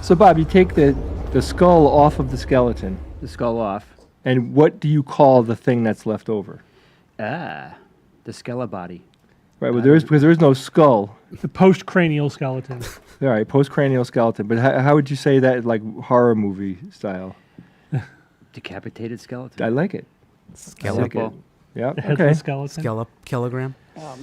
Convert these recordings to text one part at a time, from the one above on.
So, Bob, you take the skull off of the skeleton, The skull off. and what do you call the thing that's left over? The skelebody. Right, well, because there is no skull. The post-cranial skeleton. All right, postcranial skeleton. But how would you say that, like horror movie style? Decapitated skeleton. I like it. Skeleton. Yeah. The headless Okay. skeleton. Kilogram. Oh,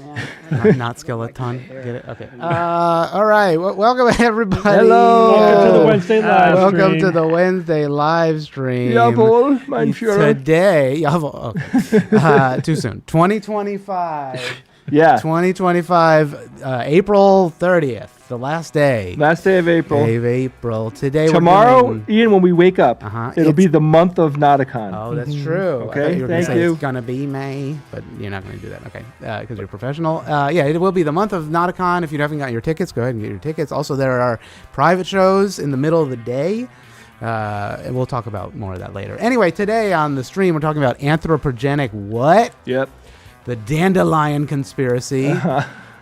man. Not skeleton. Get it? Okay. All right. Welcome, everybody. Hello. Welcome to the Wednesday live Welcome stream. to the Wednesday live stream. Jawohl, mein Führer. Today, jawohl, okay. Too soon. 2025. Yeah. 2025, April 30th, the last day. Last day of April. Day of April. Today Tomorrow, we're doing, Ian, when we wake up, it'll be it's- the month of Nauticon. Oh, that's true. Okay, I thought you were gonna thank say you. It's going to be May, but you're not going to do that. Okay, because you're professional. Yeah, it will be the month of Nauticon. If you haven't got your tickets, go ahead and get your tickets. Also, there are private shows in the middle of the day. And we'll talk about more of that later. Anyway, today on the stream, we're talking about anthropogenic what? Yep. The Dandelion conspiracy.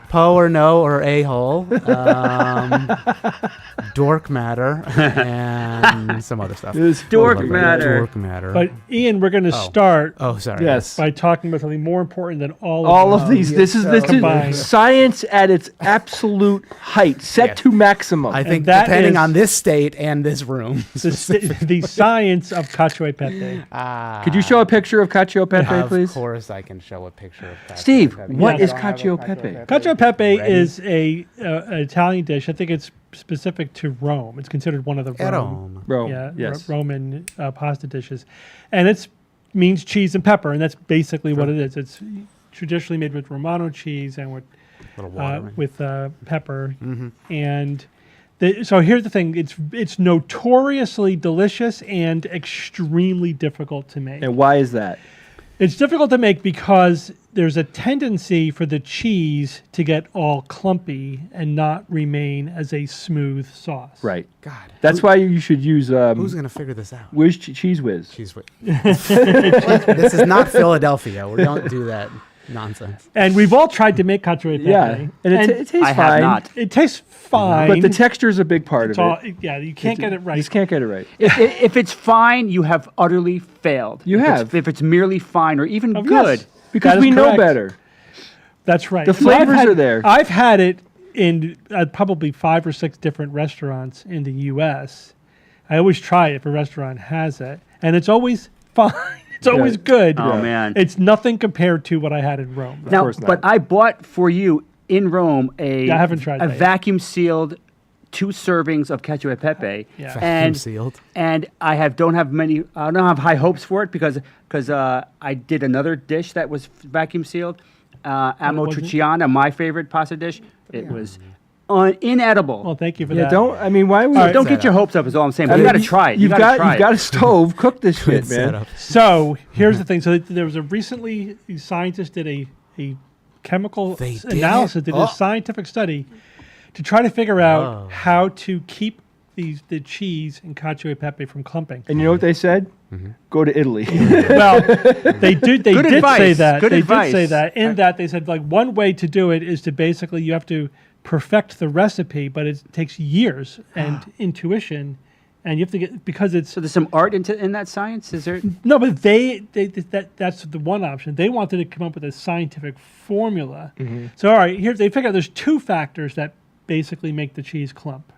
Poe or no or a-hole. Dork matter. And some other stuff. This Dork fucking- matter. Dork matter. But Ian, we're going to start Oh, sorry. Yes. by talking about something more important than all All of of them. these. This is Combined. science at its absolute height, set Yes. to maximum. I think that depending is- on this state and this room. The science of Kapo Pepe. Could you show a picture of Cacio Pepe, please? Of course, I can show a picture of Cacio Steve, Pepe. what Yes. is Cacio Pepe? Cacio Pepe Ready? is an Italian dish. I think it's specific to Rome. It's considered one of the Rome. Rome. yeah, Yes. Roman pasta dishes, and it means cheese and pepper, and that's basically what it is. It's traditionally made with Romano cheese and Little water. with pepper. And so here's the thing: it's notoriously delicious and extremely difficult to make. And why is that? It's difficult to make because there's a tendency for the cheese to get all clumpy and not remain as a smooth sauce. Right. God. That's why you should use Who's going to figure this out? Whiz Cheese Whiz. Cheese whiz. This is not Philadelphia. We don't do that nonsense. And we've all tried to make cacio e pepe. Yeah. And it tastes I fine. have not. It tastes fine. But the texture is a big part it's of all, it. yeah, you can't get it You right. just can't get it right. If it's fine, you have utterly failed. You If it's- have. If it's merely fine or even Oh, good. yes. Because That is we know correct. better. That's right. The So I've flavors had- are there. I've had it in probably 5 or 6 different restaurants in the U.S. I always try it if a restaurant has it, and it's always fine. It's always good. Oh, man. It's nothing compared to what I had in Rome. Now, course not. but I bought for you in Rome I haven't tried a that yet. vacuum sealed 2 servings of cacio e pepe, Yeah. Vacuum sealed. and I don't have high hopes for it because I did another dish that was vacuum sealed, amatriciana, my favorite pasta dish. It was inedible. Well, thank you for Yeah, that. why would So don't get your hopes up. Is all I'm saying. But I you mean, got to try it. You've gotta try got it. a stove. Cook this Good shit, man. setup. So here's the thing. So there was recently scientists did a chemical They did? analysis, did Oh. a scientific study to try to figure out how to keep the cheese and cacio e pepe from clumping. And you know what they said? Go to Italy. Well, they did Good say advice. that. Good They advice. did say that. In that they said like one way to do it is to basically you have to perfect the recipe, but it takes years and intuition, and you have to get because it's So there's some art in that science. Is there? no, but that's the one option. They wanted to come up with a scientific formula. So all right, here they figure out there's 2 factors that basically make the cheese clump.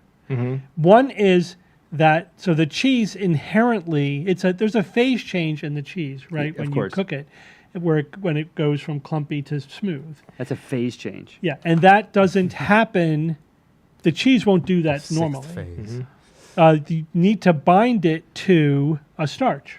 One is that so the cheese inherently there's a phase change in the cheese, right? Of When you course. cook it, when it goes from clumpy to smooth. That's a phase change. Yeah, and that doesn't happen. The cheese won't do that Sixth normally. phase. You need to bind it to a starch,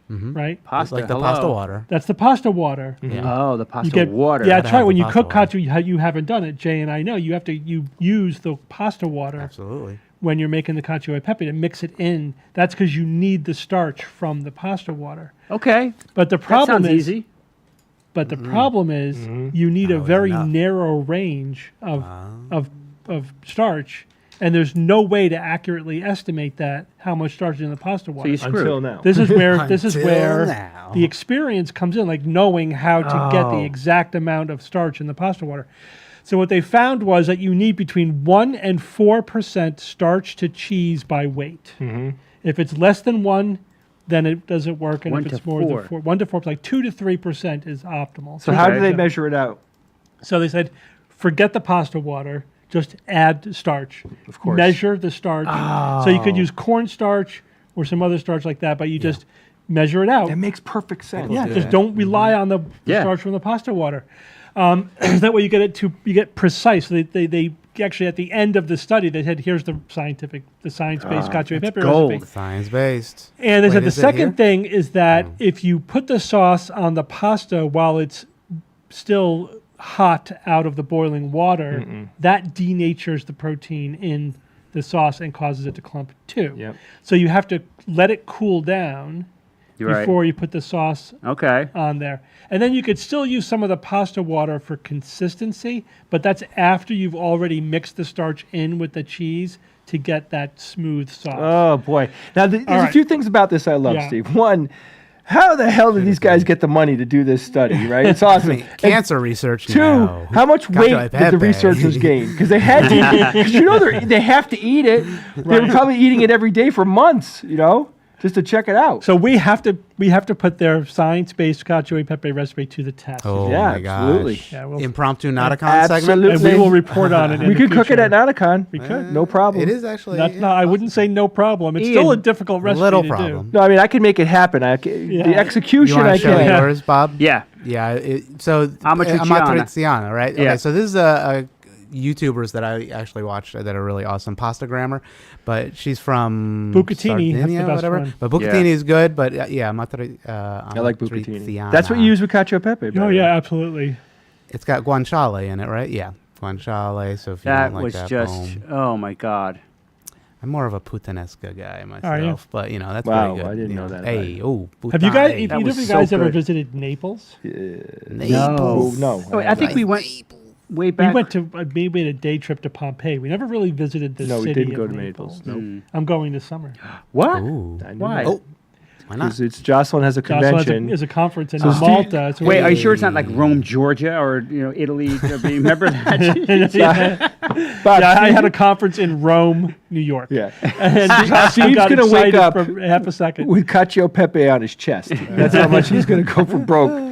right? Pasta. Like the hello. pasta water. That's the pasta water. Yeah. Oh, the You pasta get water. Yeah, Gotta that's right. have When the you cook pasta cacio, you haven't done it, Jay, and I know you use the pasta water Absolutely. when you're making the cacio e pepe to mix it in. That's because you need the starch from the pasta water. Okay. But the That problem sounds is, easy. but the problem is, you need a That was very enough. narrow range of starch, and there's no way to accurately estimate that how much starch is in the pasta So water. you screwed. Until now. This is where Until now. the experience comes in, like knowing how to get the Oh. exact amount of starch in the pasta water. So what they found was that you need between 1 and 4% starch to cheese by weight. If it's less than 1, then it doesn't work, and 1 if it's to more 4. than 4, 1 to 4, like 2 to 3% is optimal. So how do Okay. they measure it out? So they said, forget the pasta water, just add starch. Of course. Measure the starch. So you could use cornstarch or some other starch like that, but you just measure it out. That makes perfect sense. Yeah, do just that. don't rely on the Yeah. starch from the pasta water. That way you get precise. They actually at the end of the study they said here's the science-based cacio e pepe gold. recipe. Science based. And they said the is it here? second thing is that if you put the sauce on the pasta while it's still hot out of the boiling water, that denatures the protein in the sauce and causes it to clump too. Yep. So you have to let it cool down You're right. before you put the sauce Okay. on there. And then you could still use some of the pasta water for consistency, but that's after you've already mixed the starch in with the cheese to get that smooth sauce. Oh boy. Now there's a right. few things about this I love, Yeah. Steve. One, how the hell did these guys get the money to do this study? Right? It's awesome. I mean, cancer research. 2, now. how much Cacio weight e did the pepe. researchers gain? Because they had to. Because they have to eat it. They were probably eating it every day for months. Just to check it out. So we have to put their science-based cacio e pepe recipe to the test. Oh Yeah, my gosh. absolutely. Yeah, we'll- Impromptu Nauticon segment. Absolutely. And we will report on it. in We the could cook it future. at Nauticon. We could. No problem. It is actually. That's not, I wouldn't say no problem. It's Ian, still a difficult recipe little to problem. No, I mean I can make it happen. The You execution want I to show can. yours, Bob? Yeah. Yeah. So Amatriciana. Amatriciana, right? Yeah. Okay. So this is a YouTubers that I actually watch that are really awesome. Pasta Grammar, but she's from Bukatini, that's the Sardinia, best whatever. one. But Bukatini Yeah. is good. But I I like Bukatini. That's what you use with cacio e pepe. by Oh the way. yeah, absolutely. It's got guanciale in it, right? Yeah, guanciale. So if you That don't like was that, just. boom. Oh my God. I'm more of a puttanesca guy myself, Are you? but that's Wow, pretty good. I didn't you know that about Hey, you. Have you guys, That either was of you so guys ever good. visited Naples? Oh, no. Oh, wait, I think we went way back. We went to maybe a day trip to Pompeii. We never really visited the No, we city didn't go of to Naples. Naples. Nope. Mm. I'm going this summer. What? Ooh. I knew Why? that. Oh, why not? Because it's Jocelyn has a Jocelyn convention. is a conference in So Steve- Malta. So Wait, are you Hey. sure it's not like Rome, Georgia, or Italy? Remember that? Bob, Yeah, I Steve- had a conference in Rome, New York. Yeah. And Jocelyn Steve's got gonna wake excited up for half a second. with cacio pepe on his chest. That's how much he's going to go for broke.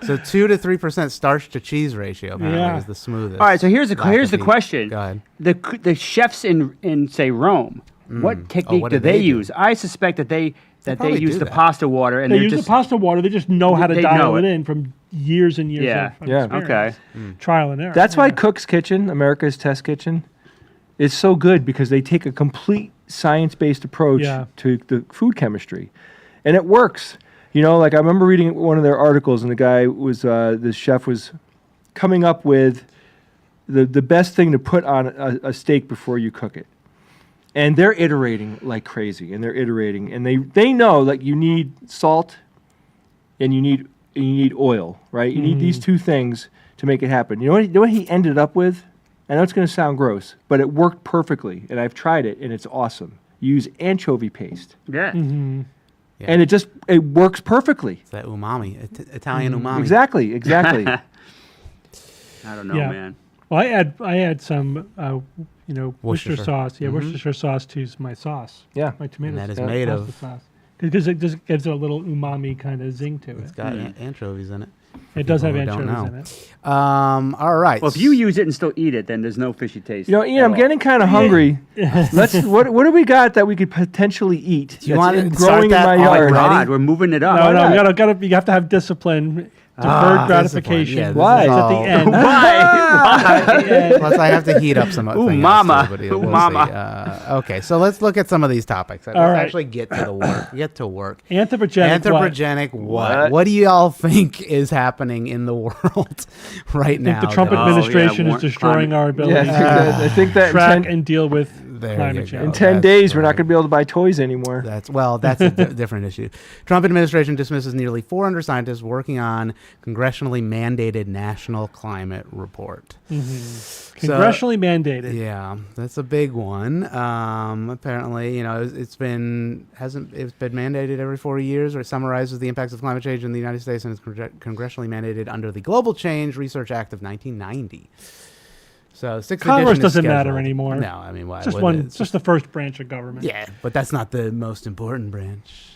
So 2 to 3% starch to cheese ratio apparently Yeah. is the smoothest. All right, so here's the Lack of question. Go ahead. The chefs in say Rome, what technique what do do they they do? use? I suspect that they probably use do the that. pasta water and They they're use just the pasta water. They just know how to They dial know it it. in from years and years Yeah. of Yeah. experience. okay. Mm. Trial and error. That's why Yeah. Cook's Kitchen, America's Test Kitchen, is so good because they take a complete science-based approach Yeah. to the food chemistry, and it works. You know, like I remember reading one of their articles, and the guy was the chef was coming up with the best thing to put on a steak before you cook it. And they're iterating like crazy, and they know like you need salt and you need oil, right? You need these two things to make it happen. You know what he ended up with? I know it's going to sound gross, but it worked perfectly, and I've tried it, and it's awesome. You use anchovy paste, Yeah. Mm-hmm. Yeah. and it works perfectly. It's that umami, Italian umami. Exactly. I don't know, Yeah. man. Well, I add some, Worcestershire Worcestershire. sauce. Yeah, Worcestershire sauce to my sauce. Yeah. My tomato And that is sauce. made pasta of- sauce. Because it just gives it a little umami kind of zing to It's it. got anchovies in it. It does have people who don't anchovies in know. it. All right. Well, if you use it and still eat it, then there's no fishy taste. You know, Ian, at I'm all. getting kind of hungry. What do we got that we could potentially eat? Do you want to growing in start my that yard? already? God, we're moving it up. No, Why not? you have to have discipline, deferred discipline. gratification. Yeah, this Why? is It's at all- the end. Why? Plus, I have to heat up some. Ooh, thing else, mama. too, but Ooh, we'll mama. see. Okay, so let's look at some of these topics. Let's right. actually get to the work. Get to work. Anthropogenic. Anthropogenic what? What do you all think is happening in the world right I now? think the Trump that- administration yeah, is destroying our ability Yeah, I think that to track in 10, and deal with There climate you go. change. in 10 That's days we're not right. going to be able to buy toys anymore. That's a different issue. Trump administration dismisses nearly 400 scientists working on congressionally mandated national climate report. Congressionally mandated. Yeah, that's a big one. Apparently, it's been mandated every 4 years, or it summarizes the impacts of climate change in the United States, and it's congressionally mandated under the Global Change Research Act of 1990. So sixth Congress edition is doesn't matter scheduled. anymore. No, I mean, why? Just would one, it? It's just the first branch of government. yeah, but that's not the most important branch.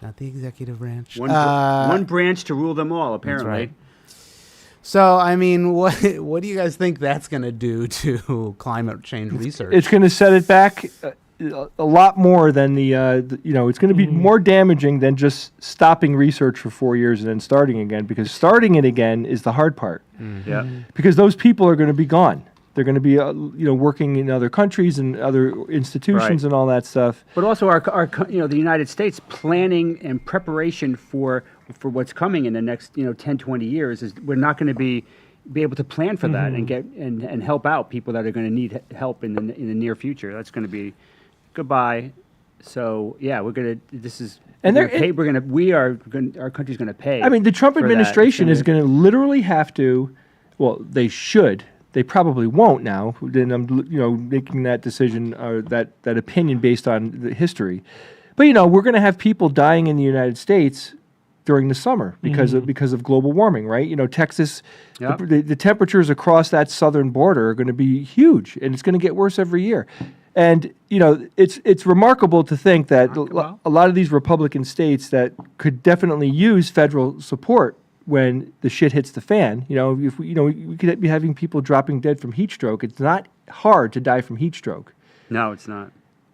Not the executive branch. One branch to rule them all, apparently. right. So, I mean, what do you guys think that's going to do to climate change research? It's going to set it back a lot more than it's going to be more damaging than just stopping research for 4 years and then starting again, because starting it again is the hard part. Yeah. Because those people are going to be gone. They're going to be working in other countries and other institutions Right. and all that stuff. But also the United States planning and preparation for what's coming in the next 10, 20 years is we're not going to be able to plan for that and get and help out people that are going to need help in the near future. That's going to be goodbye. So yeah, our country's going to pay. I mean, the Trump for that. administration It's is going to literally have to. Well, they should. They probably won't now. Then I'm, making that decision or that opinion based on the history. But we're going to have people dying in the United States during the summer because of global warming, right? Texas, Yep. the temperatures across that southern border are going to be huge, and it's going to get worse every year. And it's remarkable to think that a lot of these Republican states that could definitely use federal support when the shit hits the fan. If we could be having people dropping dead from heat stroke. It's not hard to die from heat stroke, No, it's not.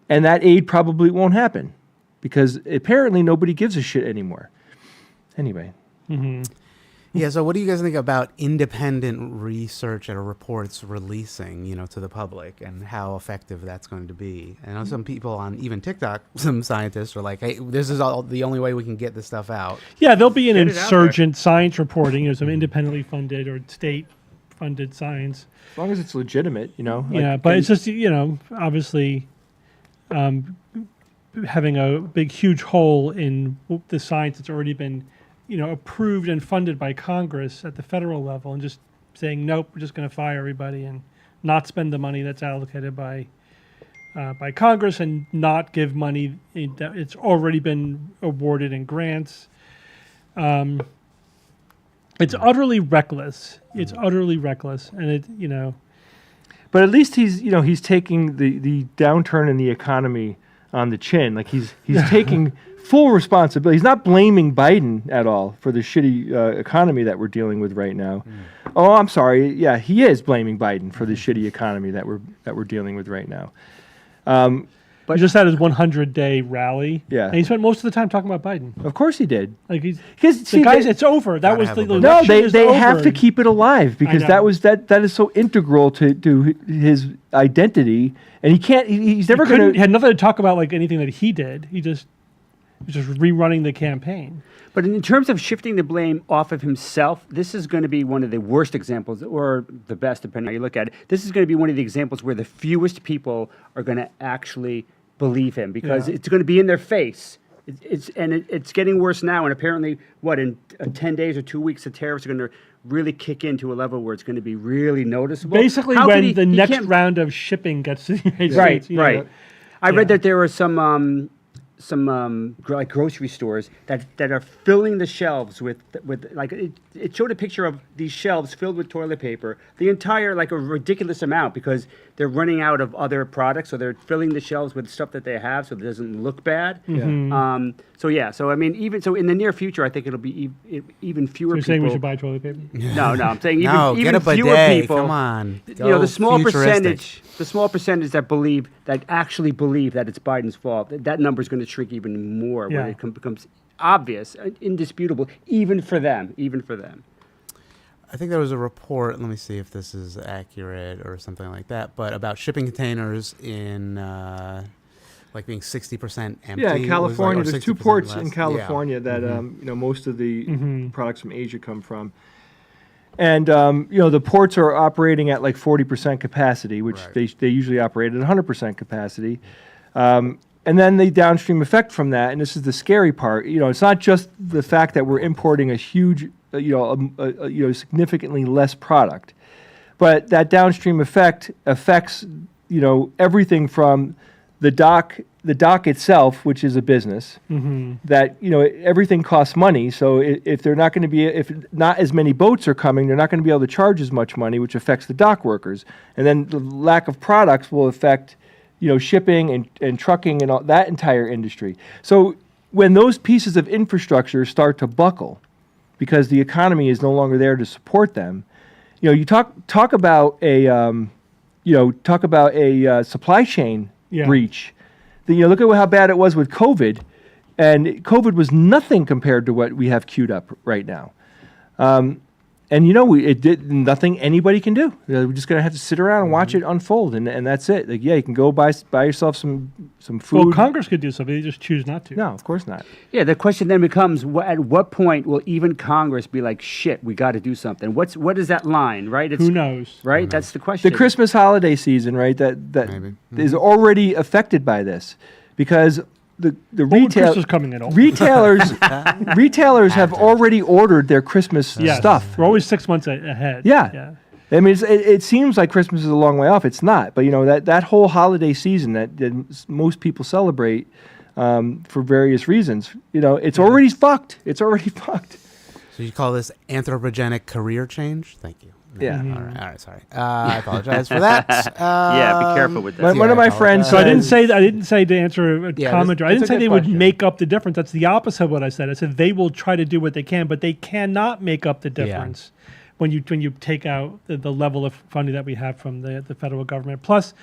and that aid probably won't happen because apparently nobody gives a shit anymore. Anyway. Yeah, so what do you guys think about independent research and reports releasing, to the public, and how effective that's going to be? I know some people on even TikTok, some scientists are like, hey, this is the only way we can get this stuff out. Yeah, there'll be an Get it out insurgent science reporting, some independently funded or state-funded science. As long as it's legitimate, Yeah, but it's just obviously having a huge hole in the science that's already been approved and funded by Congress at the federal level, and just saying nope, we're just going to fire everybody and not spend the money that's allocated by Congress, and not give money that it's already been awarded in grants. It's utterly reckless. It's utterly reckless, and But at least he's taking the downturn in the economy on the chin. Like he's taking full responsibility. He's not blaming Biden at all for the shitty economy that we're dealing with right now. Oh, I'm sorry. Yeah, he is blaming Biden for the shitty economy that we're dealing with right now. He just had his 100-day rally. Yeah. And he spent most of the time talking about Biden. Of course he did. Like he's Because the guys, it's over. That Gotta was have the a vote. no, election is they over. have to keep it alive because know. that is so integral to his identity, and he's never He going to. had nothing to talk about like anything that he did. He was just rerunning the campaign. But in terms of shifting the blame off of himself, this is going to be one of the worst examples, or the best, depending on how you look at it. This is going to be one of the examples where the fewest people are going to actually believe him because Yeah. it's going to be in their face. It's getting worse now. And apparently, in 10 days or 2 weeks, the tariffs are going to really kick into a level where it's going to be really noticeable. Basically, How when could the he next can't- round of shipping gets to the United Right, States. you know, right. I read Yeah. that there were some like grocery stores that are filling the shelves with like it showed a picture of these shelves filled with toilet paper, the entire like a ridiculous amount because they're running out of other products, so they're filling the shelves with stuff that they have so it doesn't look bad. So I mean, even so in the near future, I think it'll be even fewer You're people. saying we should buy toilet paper? No, I'm saying even, No, even get a fewer bidet. people. Come on. You know, Go the small futuristic. percentage that actually believe that it's Biden's fault. That number is going to shrink even more when Yeah. it becomes obvious, indisputable, even for them. I think there was a report. Let me see if this is accurate or something like that. But about shipping containers in like being 60% empty. Yeah, It in was California, like, or there's two 60% ports less. in Yeah. California that most of the products from Asia come from. And the ports are operating at like 40% capacity, which Right. they usually operate at 100% capacity. And then the downstream effect from that, and this is the scary part. It's not just the fact that we're importing a huge, significantly less product, but that downstream effect affects everything from the dock itself, which is a business. That everything costs money. So if they're not going to be, if not as many boats are coming, they're not going to be able to charge as much money, which affects the dock workers. And then the lack of products will affect shipping and trucking and all that entire industry. So when those pieces of infrastructure start to buckle because the economy is no longer there to support them, you talk about a supply chain breach. Look at how bad it was with COVID, and COVID was nothing compared to what we have queued up right now. And it did nothing anybody can do. We're just gonna have to sit around and watch it unfold, and that's it. Like, you can go buy yourself some food. Well, Congress could do something. They just choose not to. No, of course not. Yeah, the question then becomes: at what point will even Congress be like, "Shit, we got to do something"? What is that line? Right? Who knows? Right? That's the question. The Christmas holiday season, right? That Maybe. is already affected by this because the Well, Christmas coming at all. retailers have already ordered their Christmas Yes. stuff. We're always 6 months ahead. Yeah. I mean, it seems like Christmas is a long way off. It's not, but that whole holiday season that most people celebrate for various reasons, it's already fucked. It's already fucked. So you call this anthropogenic career change? Thank you. Yeah. All right. Sorry. I apologize for that. Yeah, be careful with that. One of my friends. So I didn't say to answer a Yeah, commenter. I that's didn't a say good they would question. make up the difference. That's the opposite of what I said. I said they will try to do what they can, but they cannot make up the difference when you take out the level of funding that we have from the federal government. Plus,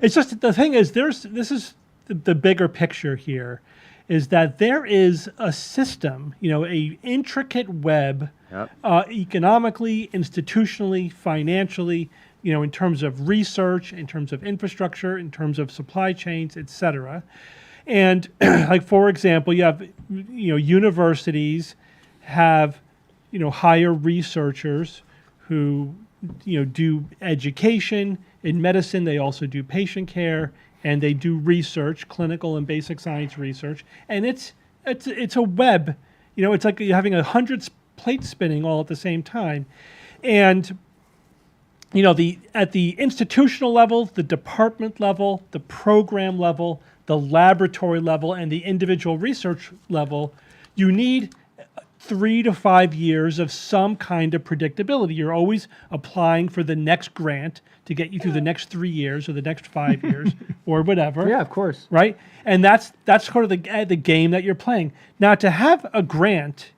it's just the thing is this is the bigger picture here, is that there is a system, a intricate web. Yep. Economically, institutionally, financially, in terms of research, in terms of infrastructure, in terms of supply chains, et cetera. And like, for example, you have, universities have, hire researchers who, do education. In medicine, they also do patient care, and they do research, clinical and basic science research. And it's a web, it's like you're having 100 plates spinning all at the same time. And at the institutional level, the department level, the program level, the laboratory level, and the individual research level, you need 3 to 5 years of some kind of predictability. You're always applying for the next grant to get you through the next 3 years or the next 5 years or whatever. Yeah, of course. Right? And that's sort of the game that you're playing. Now, to have a grant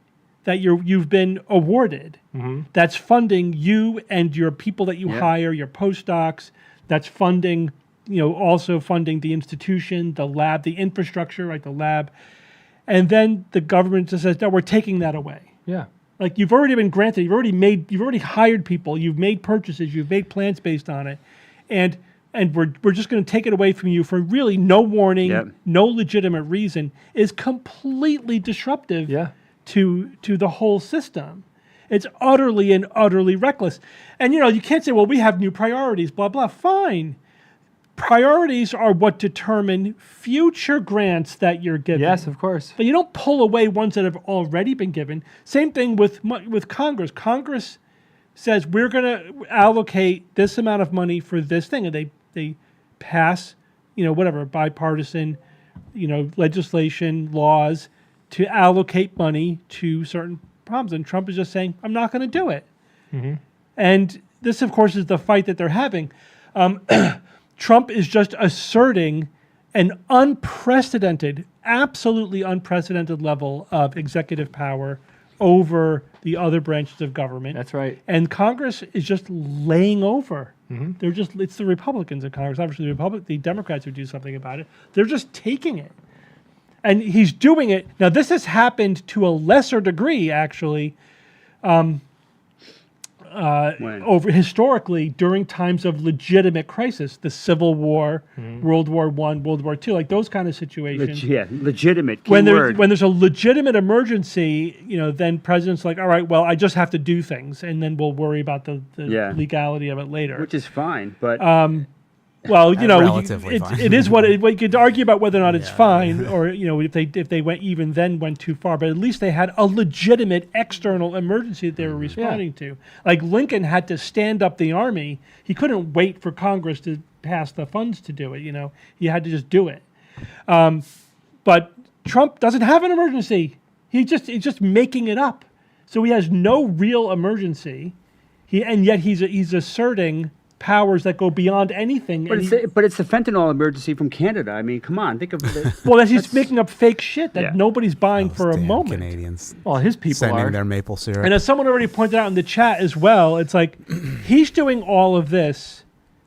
that you've been awarded, that's funding you and your people that you hire, your postdocs, that's funding also funding the institution, the lab, the infrastructure, right, the lab. And then the government just says, no, we're taking that away. Yeah. Like you've already been granted, you've already hired people, you've made purchases, you've made plans based on it. And we're just going to take it away from you for really no warning, no legitimate reason is completely disruptive to the whole system. It's utterly and utterly reckless. And, you can't say, well, we have new priorities, blah, blah. Fine. Priorities are what determine future grants that you're given. Yes, of course. But you don't pull away ones that have already been given. Same thing with Congress. Congress says we're going to allocate this amount of money for this thing, and they pass, bipartisan, legislation, laws to allocate money to certain problems. And Trump is just saying, I'm not going to do it. Mm-hmm. And this, of course, is the fight that they're having. Trump is just asserting an unprecedented, absolutely unprecedented level of executive power over the other branches of government. That's right. And Congress is just laying over. Mm-hmm. It's the Republicans in Congress, obviously the Democrats who do something about it. They're just taking it. And he's doing it. Now, this has happened to a lesser degree, actually, over historically during times of legitimate crisis, the Civil War, World War I, World War II, like those kind of situations. Legitimate. When there's a legitimate emergency, then president's like, all right, well, I just have to do things, and then we'll worry about the legality of it later. Which is fine, but well, relatively fine. it is what you could argue about whether or not it's fine, or if they went too far. But at least they had a legitimate external emergency that they were responding to. Like Lincoln had to stand up the army; he couldn't wait for Congress to pass the funds to do it. He had to just do it. But Trump doesn't have an emergency; he's just making it up. So he has no real emergency. And yet he's asserting powers that go beyond anything. But it's the fentanyl emergency from Canada. I mean, come on, think of it. Well, he's making up fake shit that nobody's buying for a moment. Canadians. Well, his people sending their maple syrup. And as someone already pointed out in the chat as well, it's like he's doing all of this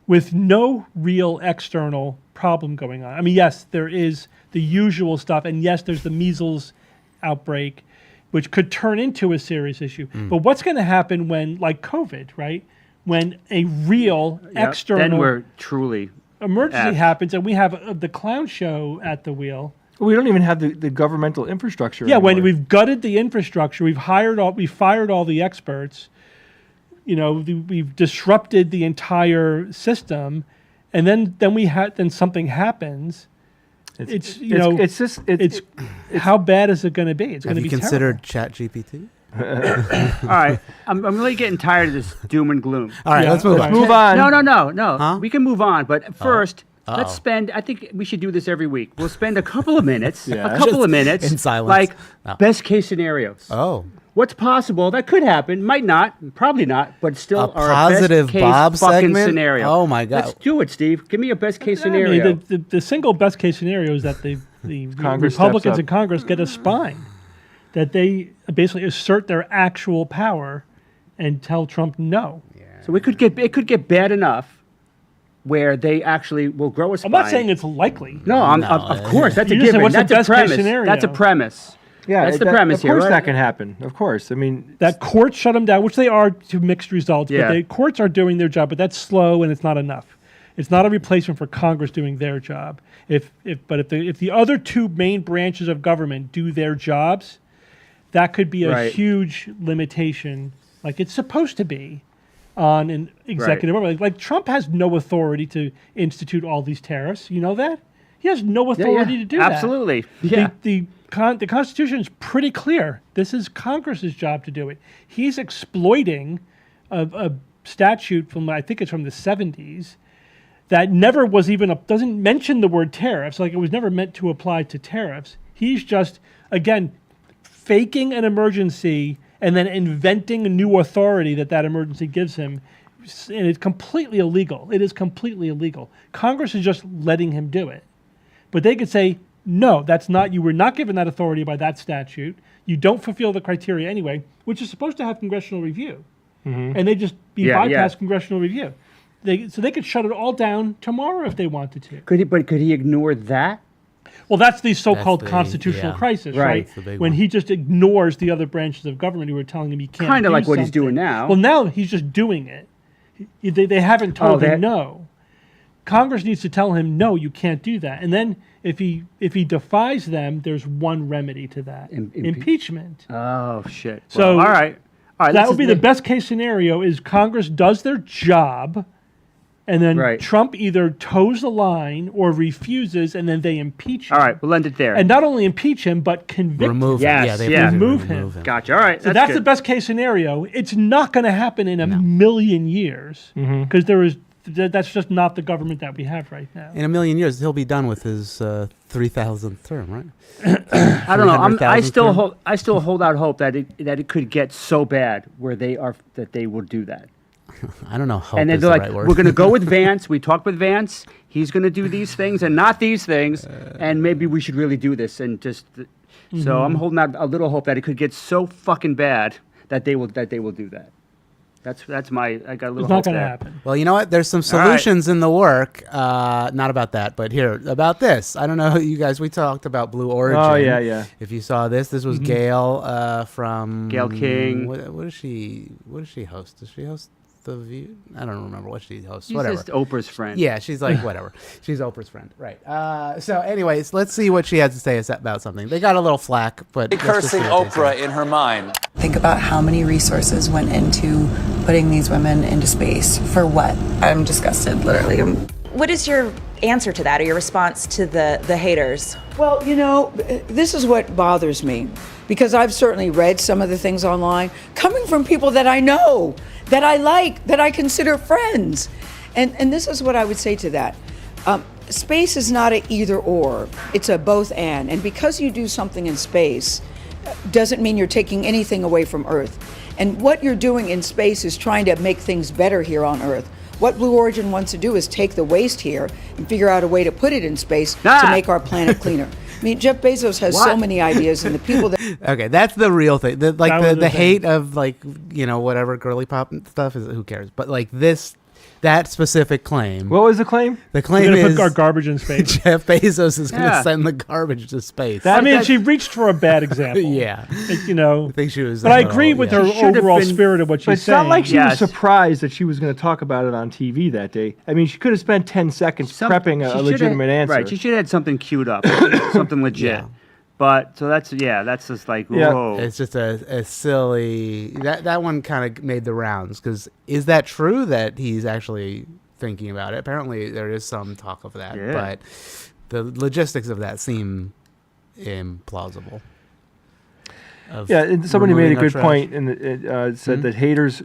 with no real external problem going on. I mean, yes, there is the usual stuff, and yes, there's the measles outbreak, which could turn into a serious issue. But what's going to happen when, like COVID, right? When a real external then we're truly emergency happens, and we have the clown show at the wheel. We don't even have the governmental infrastructure. Yeah, anymore. when we've gutted the infrastructure, we fired all the experts. We've disrupted the entire system, and then something happens. It's how bad is it going to be? It's going to be Have you considered ChatGPT? All right, I'm really getting tired of this doom and gloom. All right, let's move on. Move on. No. Huh? We can move on, but first, let's spend. I think we should do this every week. We'll spend a couple of minutes, Yeah. In silence. like No. best case scenarios. Oh. What's possible that could happen? Might not, probably not, but still A are positive best case Bob fucking segment? scenario. Oh, my God. Let's do it, Steve. Give me a best case I mean, scenario. the single best case scenario is that the Congress Republicans steps up. in Congress get a spine, that they basically assert their actual power and tell Trump no. So it could get bad enough where they actually will grow a spine. I'm not saying it's likely. No, of course that's a You just said, given. what's the That's a best case premise. scenario? That's a premise. Yeah, That's the premise of here, course right? that can happen. Of course. I mean, That courts shut them down, which they are to mixed results. Yeah. But the courts are doing their job, but that's slow and it's not enough. It's not a replacement for Congress doing their job. If the other two main branches of government do their jobs, that could be a Right. huge limitation, like it's supposed to be, on an executive order. Like Trump has no authority to institute all these tariffs. You know that? He has no authority to do that. Absolutely. Yeah. The Constitution is pretty clear. This is Congress's job to do it. He's exploiting a statute from, I think it's from the 70s, that never was even, doesn't mention the word tariffs, like it was never meant to apply to tariffs. He's just, again, faking an emergency and then inventing a new authority that emergency gives him. And it's completely illegal. It is completely illegal. Congress is just letting him do it. But they could say, no, that's not, you were not given that authority by that statute. You don't fulfill the criteria anyway, which is supposed to have congressional review. And they just bypass congressional review. they could shut it all down tomorrow if they wanted to. Could he ignore that? Well, that's the so-called the- constitutional yeah. crisis, Right. right? That's the big When one. he just ignores the other branches of government who are telling him he can't. Kinda do like what he's something. doing now. Well, now he's just doing it. They haven't told him no. Congress needs to tell him no, you can't do that. And then if he defies them, there's one remedy to that: impeachment. Oh shit. So, all right. That would be the best case scenario: is Congress does their job, and then Right. Trump either toes the line or refuses, and then they impeach him. All right, we'll end it there. And not only impeach him, but convict Remove him. him. Yes, Yeah, they yeah. have to Remove him. Gotcha. All right. So that's good. the best case scenario. It's not going to happen in a million years because that's just not the government that we have right now. In a million years, he'll be done with his 3,000th term, right? I don't know. I 300,000th still term? hold out hope that it could get so bad where they will do that. I don't know. Hope And then is they're the like, right word. we're going to go with Vance. We talked with Vance. He's going to do these things and not these things. And maybe we should really do this. And just so I'm holding out a little hope that it could get so fucking bad that they will do that. That's my. I got a little. It's not hope going to there. happen. Well, you know what? There's some All right. solutions in the work. Not about that, but here about this. I don't know, you guys. We talked about Blue Origin. Oh, yeah. If you saw this was Gail from Gail King. What does she host? Does she host The View? I don't remember what she hosts. He's Whatever. just Oprah's friend. Yeah, she's like whatever. She's Oprah's friend, right? So, anyways, let's see what she has to say about something. They got a little flack, but let's just see Cursing what they say. Oprah in her mind. Think about how many resources went into putting these women into space. For what? I'm disgusted, literally. What is your answer to that, or your response to the haters? Well, this is what bothers me, because I've certainly read some of the things online coming from people that I know, that I like, that I consider friends. And this is what I would say to that. Space is not an either or, it's a both and. And because you do something in space doesn't mean you're taking anything away from Earth. And what you're doing in space is trying to make things better here on Earth. What Blue Origin wants to do is take the waste here and figure out a way to put it in space to make our planet cleaner. I mean, Jeff Bezos has so many ideas, and the people that... Okay, that's the real thing. The That was the thing. hate of whatever girly pop and stuff is, who cares? But that specific claim. What was the claim? The We're claim going to is put our garbage in space. Jeff Bezos is going to Yeah. send the garbage to space. I mean, she reached for a bad example. Yeah. I I think she was. But I agree with her She should have overall been- spirit of what she's But it's saying. not like she Yes. was surprised that she was going to talk about it on TV that day. I mean, she could have spent 10 seconds prepping She a shoulda- legitimate answer. Right. She should have had something queued up, something legit. Yeah. But so that's just like Yeah. whoa. It's just a silly. That one kind of made the rounds because is that true that he's actually thinking about it? Apparently, there is some talk of that, Yeah. but the logistics of that seem implausible. Of Yeah, and somebody made a removing our good trash. point, and it said that haters,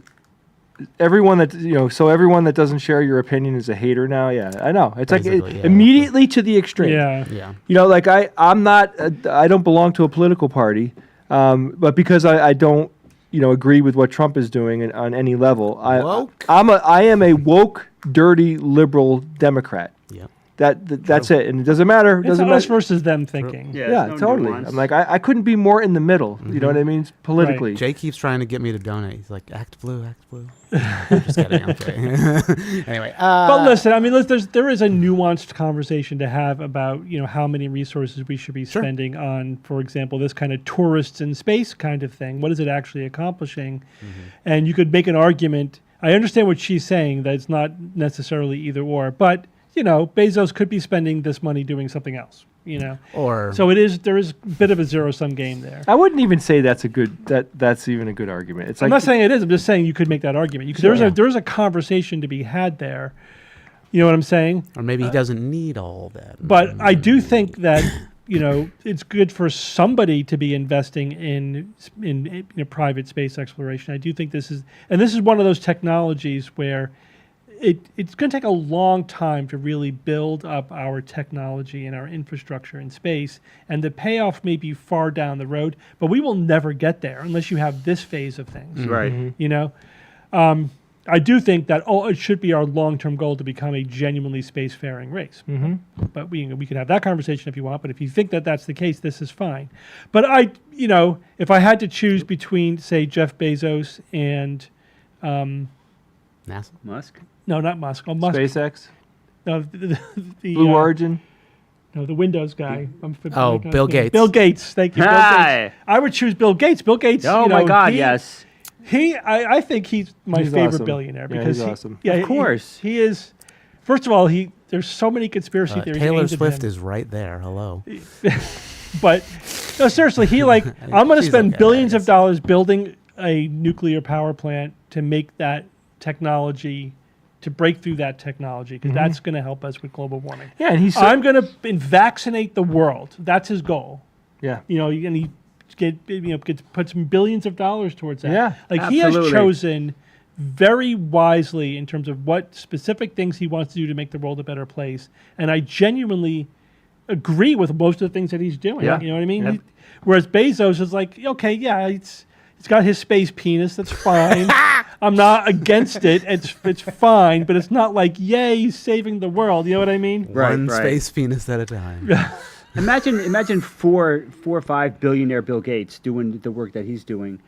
everyone that doesn't share your opinion is a hater now. Yeah, I know. It's Basically, yeah. immediately to the extreme. Yeah. Yeah. Like I'm not, I don't belong to a political party, but because I don't, agree with what Trump is doing on any level, Woke? I am a woke, dirty, liberal Democrat. Yeah. That's it, and it doesn't matter. It's Doesn't us matter. versus them thinking. Yeah, Yeah, there's no totally. nuance. I'm like, I couldn't be more in the middle. You know what I mean? Politically. Jay keeps trying to get me to donate. He's like, act blue, act blue. I'm just kidding. I'm kidding. Anyway. But listen, I mean, there is a nuanced conversation to have about how many resources we should be spending on, for example, this kind of tourists in space kind of thing. What is it actually accomplishing? And you could make an argument. I understand what she's saying, that it's not necessarily either or, but Bezos could be spending this money doing something else. Or So there is a bit of a zero sum game there. I wouldn't even say that's even a good argument. It's I'm like not saying it is. I'm just saying you could make that argument. There's a conversation to be had there. You know what I'm saying? or maybe he doesn't need all that. But I do think that it's good for somebody to be investing in private space exploration. I do think this is one of those technologies where it's going to take a long time to really build up our technology and our infrastructure in space, and the payoff may be far down the road, but we will never get there unless you have this phase of things. Right. I do think that it should be our long-term goal to become a genuinely spacefaring race. But we could have that conversation if you want. But if you think that that's the case, this is fine. But if I had to choose between, say, Jeff Bezos and NASA. Musk. No, not Musk. Oh, Musk. SpaceX, No, the Blue Origin. No, the Windows guy. Bill Gates. Bill Gates. Thank you. Bill Hi. Gates. I would choose Bill Gates. Bill Gates. Oh you know, my God! he- Yes. I think he's my He's favorite awesome. billionaire Yeah, because he's awesome. Yeah, Of course. he is. First of all, there's so many conspiracy theories. Taylor aimed at Swift him. is right there. Hello. But no, seriously, he I'm going to she's spend okay, billions I of guess. dollars building a nuclear power plant to make that technology, to break through that technology, because that's going to help us with global warming. Yeah, and he's I'm going to vaccinate the world. That's his goal. yeah. You know, and he gets put some billions of dollars towards that. Yeah, like he has absolutely. chosen very wisely in terms of what specific things he wants to do to make the world a better place. And I genuinely agree with most of the things that he's doing. Yeah. You know what I mean? Yep. Whereas Bezos is like, okay, yeah, it's got his space penis. That's fine. I'm not against it. It's fine, but it's not like, yay, he's saving the world. You know what I mean? Right, One right. space penis at a time. Imagine four or five billionaire Bill Gates doing the work that he's doing.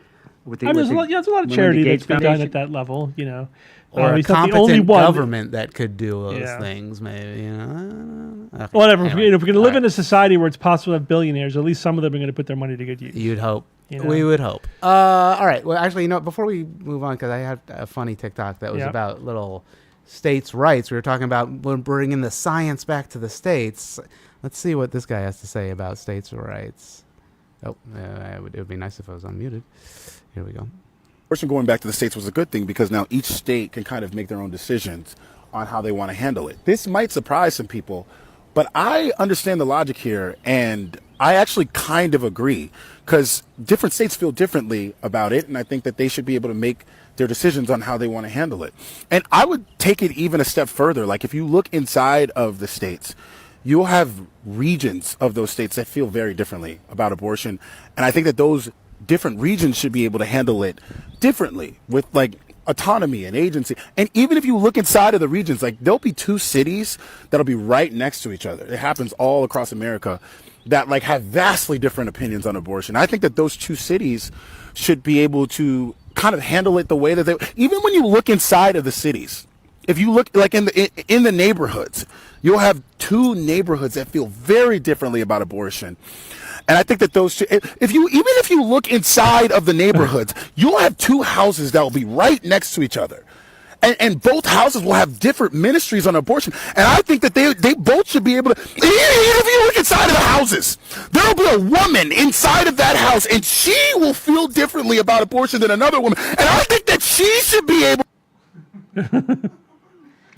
With the, I mean, with there's a lot of the charity Gates that's been done Foundation. at that level, you know. Or a he's not the only competent one. government that could do those Yeah. things, maybe. You know? Okay. Whatever. Anyway. If we're going to live All in a society where it's possible to have billionaires, at least some of them are going to put their money to good use. You'd hope. You know? We would hope. All right. Well, actually, before we move on, because I had a funny TikTok that was Yep. about little states' rights. We were talking about bringing the science back to the states. Let's see what this guy has to say about states' rights. Oh, it would be nice if I was unmuted. Here we go. Abortion going back to the states was a good thing because now each state can kind of make their own decisions on how they want to handle it. This might surprise some people, but I understand the logic here, and I actually kind of agree because different states feel differently about it, and I think that they should be able to make their decisions on how they want to handle it. And I would take it even a step further. Like if you look inside of the states, you'll have regions of those states that feel very differently about abortion, and I think that those different regions should be able to handle it differently with like autonomy and agency. And even if you look inside of the regions, like there'll be two cities that'll be right next to each other. It happens all across America that like have vastly different opinions on abortion. I think that those two cities should be able to kind of handle it the way that they, even when you look inside of the cities, if you look like in the neighborhoods, you'll have two neighborhoods that feel very differently about abortion. And I think that those two, if you look inside of the neighborhoods, you'll have two houses that will be right next to each other. And both houses will have different ministries on abortion. And I think that they both should be able to, even if you look inside of the houses, there'll be a woman inside of that house and she will feel differently about abortion than another woman. And I think that she should be able.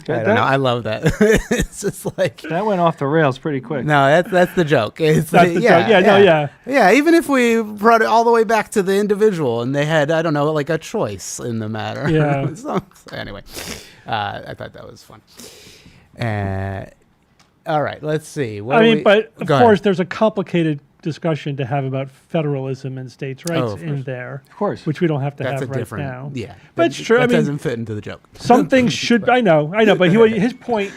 I don't know. I love that. It's just like That went off the rails pretty quick. no, that's the joke. It's That's the joke. Yeah. Even if we brought it all the way back to the individual, and they had, I don't know, like a choice in the matter. Yeah. So, anyway, I thought that was fun. All right, let's see. What I do mean, we- but of Go course, ahead. there's a complicated discussion to have about federalism and states' rights of in course. there, Of course. which we don't have to that's have a right different. now. Yeah, But it's true. That I mean, doesn't fit into the joke. some things should. I know. But his point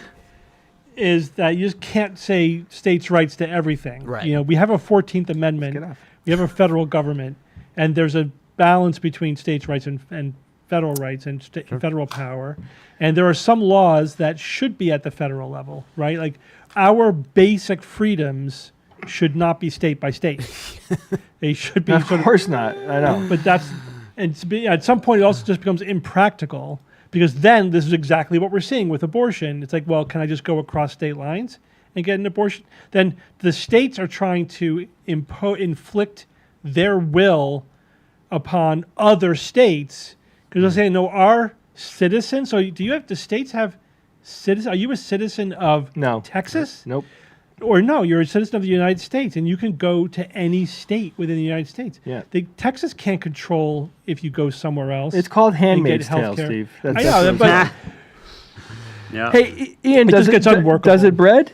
is that you just can't say states' rights to everything. Right. You know, we have a 14th Amendment. enough. We have a federal government, and there's a balance between states' rights and federal rights and federal power. And there are some laws that should be at the federal level, right? Like our basic freedoms should not be state by state. They should be Of sort of, course not. I know. but that's, and at some point it also just becomes impractical because then this is exactly what we're seeing with abortion. It's like, well, can I just go across state lines and get an abortion? Then the states are trying to inflict their will upon other states because they're saying, no, our citizens. So the states have citizens? Are you a citizen of No. Texas? Nope. Or no, you're a citizen of the United States, and you can go to any state within the United States. Yeah. Texas can't control if you go somewhere else. It's called Handmaid's get Tale, healthcare. Steve. I That's know, what but Yeah. Hey, Ian, It does just it gets unworkable. does it bread?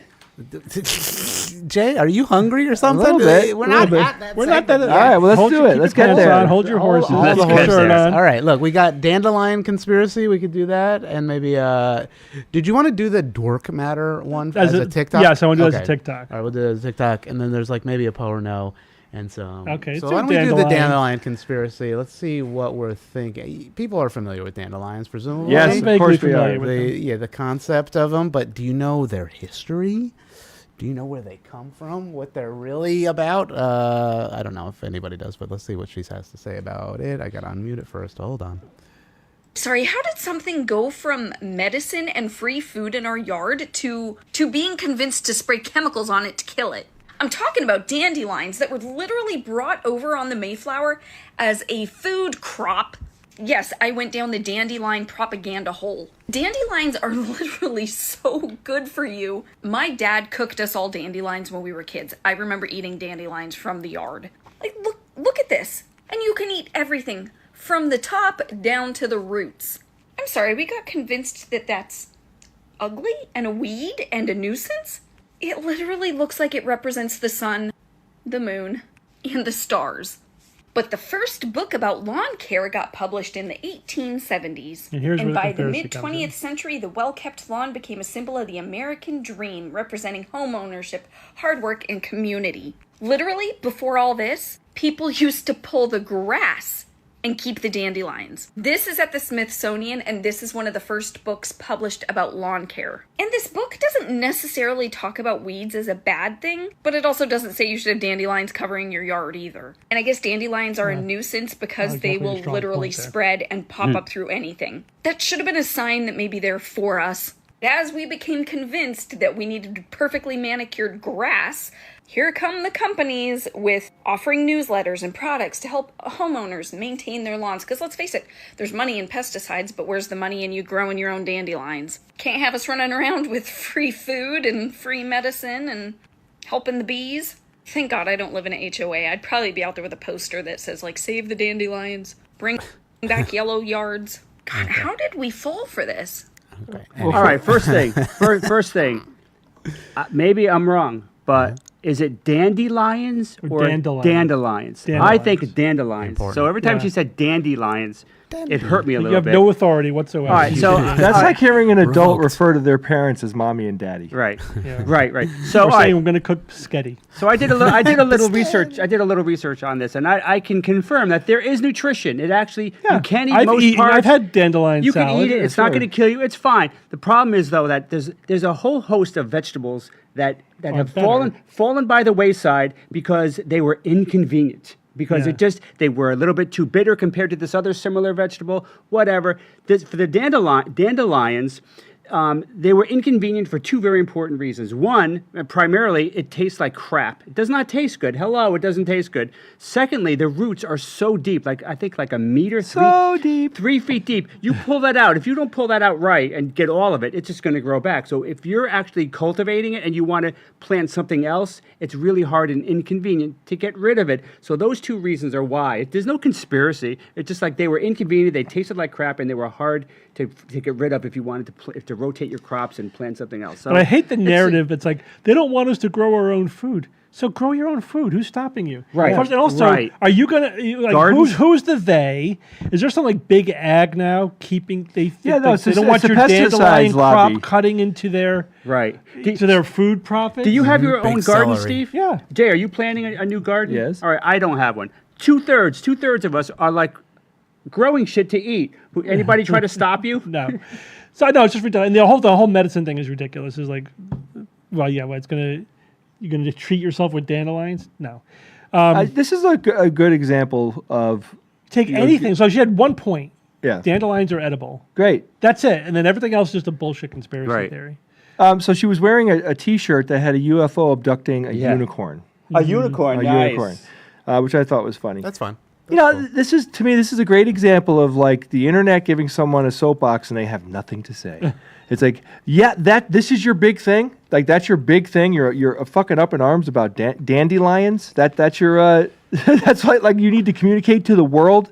Jay, are you hungry or something? little bit, We're a not little at that. we're not that. segment All right, well, let's Hold do your- it. keep Let's your get pants there. on, hold your horses. All Let's the get horses. it on. All right, look, we got dandelion conspiracy. We could do that, and maybe. Did you want to do the dork matter one as a TikTok? Yes, I want to do it as a Okay. TikTok. All right, we'll do it as a TikTok, and then there's like maybe a po or no, And so, Okay, so so why don't we do the dandelions. dandelion conspiracy? Let's see what we're thinking. People are familiar with dandelions, presumably. Yes, I'm of vaguely course we familiar are. with them. The concept of them, but do you know their history? Do you know where they come from? What they're really about? I don't know if anybody does, but let's see what she has to say about it. I gotta unmute it first. Hold on. Sorry, how did something go from medicine and free food in our yard to being convinced to spray chemicals on it to kill it? I'm talking about dandelions that were literally brought over on the Mayflower as a food crop. Yes, I went down the dandelion propaganda hole. Dandelions are literally so good for you. My dad cooked us all dandelions when we were kids. I remember eating dandelions from the yard. Like, look at this. And you can eat everything from the top down to the roots. I'm sorry, we got convinced that that's ugly and a weed and a nuisance? It literally looks like it represents the sun, the moon, and the stars. But the first book about lawn care got published in the 1870s. And here's where the by the conspiracy comes in. mid-20th century, the well-kept lawn became a symbol of the American dream, representing home ownership, hard work, and community. Literally, before all this, people used to pull the grass and keep the dandelions. This is at the Smithsonian, and this is one of the first books published about lawn care. And this book doesn't necessarily talk about weeds as a bad thing, but it also doesn't say you should have dandelions covering your yard either. And I guess dandelions are a nuisance because they definitely a will strong literally point there. spread and pop up through anything. That should have been a sign that maybe they're for us. As we became convinced that we needed perfectly manicured grass, here come the companies with offering newsletters and products to help homeowners maintain their lawns. Because let's face it, there's money in pesticides, but where's the money in you growing your own dandelions? Can't have us running around with free food and free medicine and helping the bees. Thank God I don't live in an HOA. I'd probably be out there with a poster that says, like, save the dandelions, bring back yellow yards. God, how did we fall for this? Okay. All right, first thing. Maybe I'm wrong, but is it dandelions Or or dandelions? dandelions? I Dandelions. think dandelions. Important. So every time Yeah. she said dandelions, it hurt me a You little have bit. no authority whatsoever. All right, so That's like hearing an adult Revoked. refer to their parents as mommy and daddy. right, Yeah. right. So We're all right, saying we're going to cook spaghetti. so I did a little research. I did a little research on this, and I can confirm that there is nutrition. It actually you can eat most parts. I've had dandelion You salad. can eat it. It's not going to kill you. It's fine. The problem is though that there's a whole host of vegetables that have better. fallen by the wayside because they were inconvenient. Because Yeah. they were a little bit too bitter compared to this other similar vegetable. Whatever. For the dandelions. They were inconvenient for two very important reasons. One, primarily, it tastes like crap. It does not taste good. Hello, it doesn't taste good. Secondly, the roots are so deep, I think like a meter, So deep. 3 feet deep. You pull that out. If you don't pull that out right and get all of it, it's just going to grow back. So if you're actually cultivating it and you want to plant something else, it's really hard and inconvenient to get rid of it. So those two reasons are why. There's no conspiracy. It's just like they were inconvenient, they tasted like crap, and they were hard to get rid of if you wanted to rotate your crops and plant something else. So But I hate the it's- narrative. It's like they don't want us to grow our own food. So grow your own food. Who's stopping you? Right. And also, Right. are you gonna like Gardens? who's the they? Is there some like big ag now keeping Yeah, no, it's they a- don't want it's a your dandelion pesticides lobby. crop cutting into their Right. to their food profits? Do you have your Big own garden, celery. Steve? Yeah. Jay, are you planning a new garden? Yes. All right, I don't have one. Two-thirds of us are like growing shit to eat. Anybody try to stop you? No. So no, it's just ridiculous. And the whole medicine thing is ridiculous. It's like, well, yeah, well, you're gonna treat yourself with dandelions? No. This is a good example of Take know, anything. So she had 1 point. yeah. Dandelions are edible. Great. That's it. And then everything else is just a bullshit conspiracy Right. theory. So she was wearing a T-shirt that had a UFO abducting a Yeah. unicorn. A unicorn, Unicorn, which I thought was funny. That's fun. You know, this is to me, this is a great example of like the internet giving someone a soapbox and they have nothing to say. It's like, yeah, this is your big thing. Like that's your big thing. You're fucking up in arms about dandelions. That's your that's like you need to communicate to the world.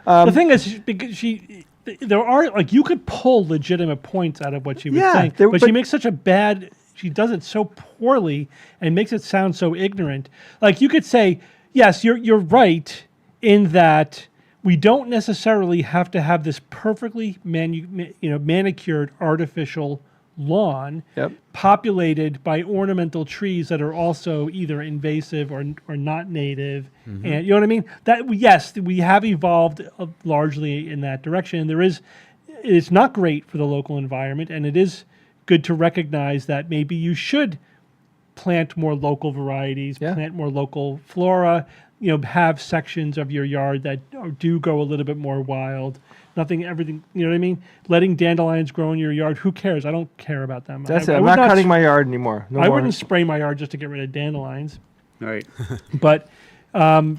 The thing is, because there are like you could pull legitimate points out of what she was Yeah, saying, there- but she but- makes such a bad. She does it so poorly and makes it sound so ignorant. Like you could say, yes, you're right in that we don't necessarily have to have this perfectly manicured artificial lawn, populated by ornamental trees that are also either invasive or not native. And you know what I mean? That yes, we have evolved largely in that direction. And it's not great for the local environment, and it is good to recognize that maybe you should plant more local varieties, plant more local flora, have sections of your yard that do go a little bit more wild. Everything, you know what I mean? Letting dandelions grow in your yard, who cares? I don't care about them. That's it. I'm not cutting my yard anymore. No I more. wouldn't spray my yard just to get rid of dandelions. Right. But there's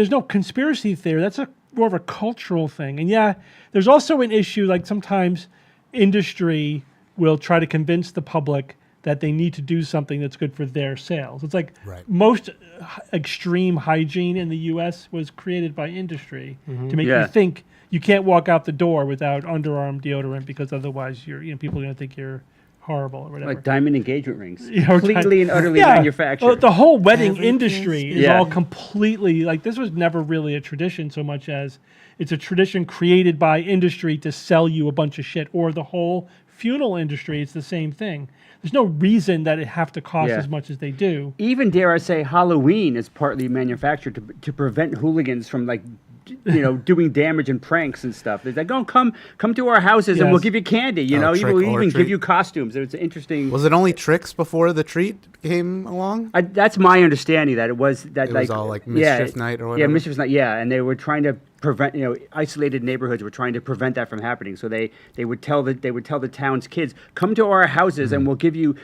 no conspiracy theory. That's more of a cultural thing. And there's also an issue, like sometimes industry will try to convince the public that they need to do something that's good for their sales. It's like most extreme hygiene in the U.S. was created by industry to make you think you can't walk out the door without underarm deodorant because otherwise people are going to think you're horrible or whatever. Like diamond engagement rings. Completely and utterly manufactured. Well, the whole wedding industry is all completely, like, this was never really a tradition so much as it's a tradition created by industry to sell you a bunch of shit. Or the whole funeral industry, it's the same thing. There's no reason that it have to cost as much as they do. Even, dare I say, Halloween is partly manufactured to prevent hooligans from, like, doing damage and pranks and stuff. They're like, "Oh, come to our houses and we'll give you candy." We'll even give you costumes. It's interesting. Was it only tricks before the treat came along? That's my understanding. That it was all like mischief night or whatever. Yeah, mischief night. Yeah, and they were trying to prevent. Isolated neighborhoods were trying to prevent that from happening. So they would tell the town's kids, "Come to our houses and we'll give you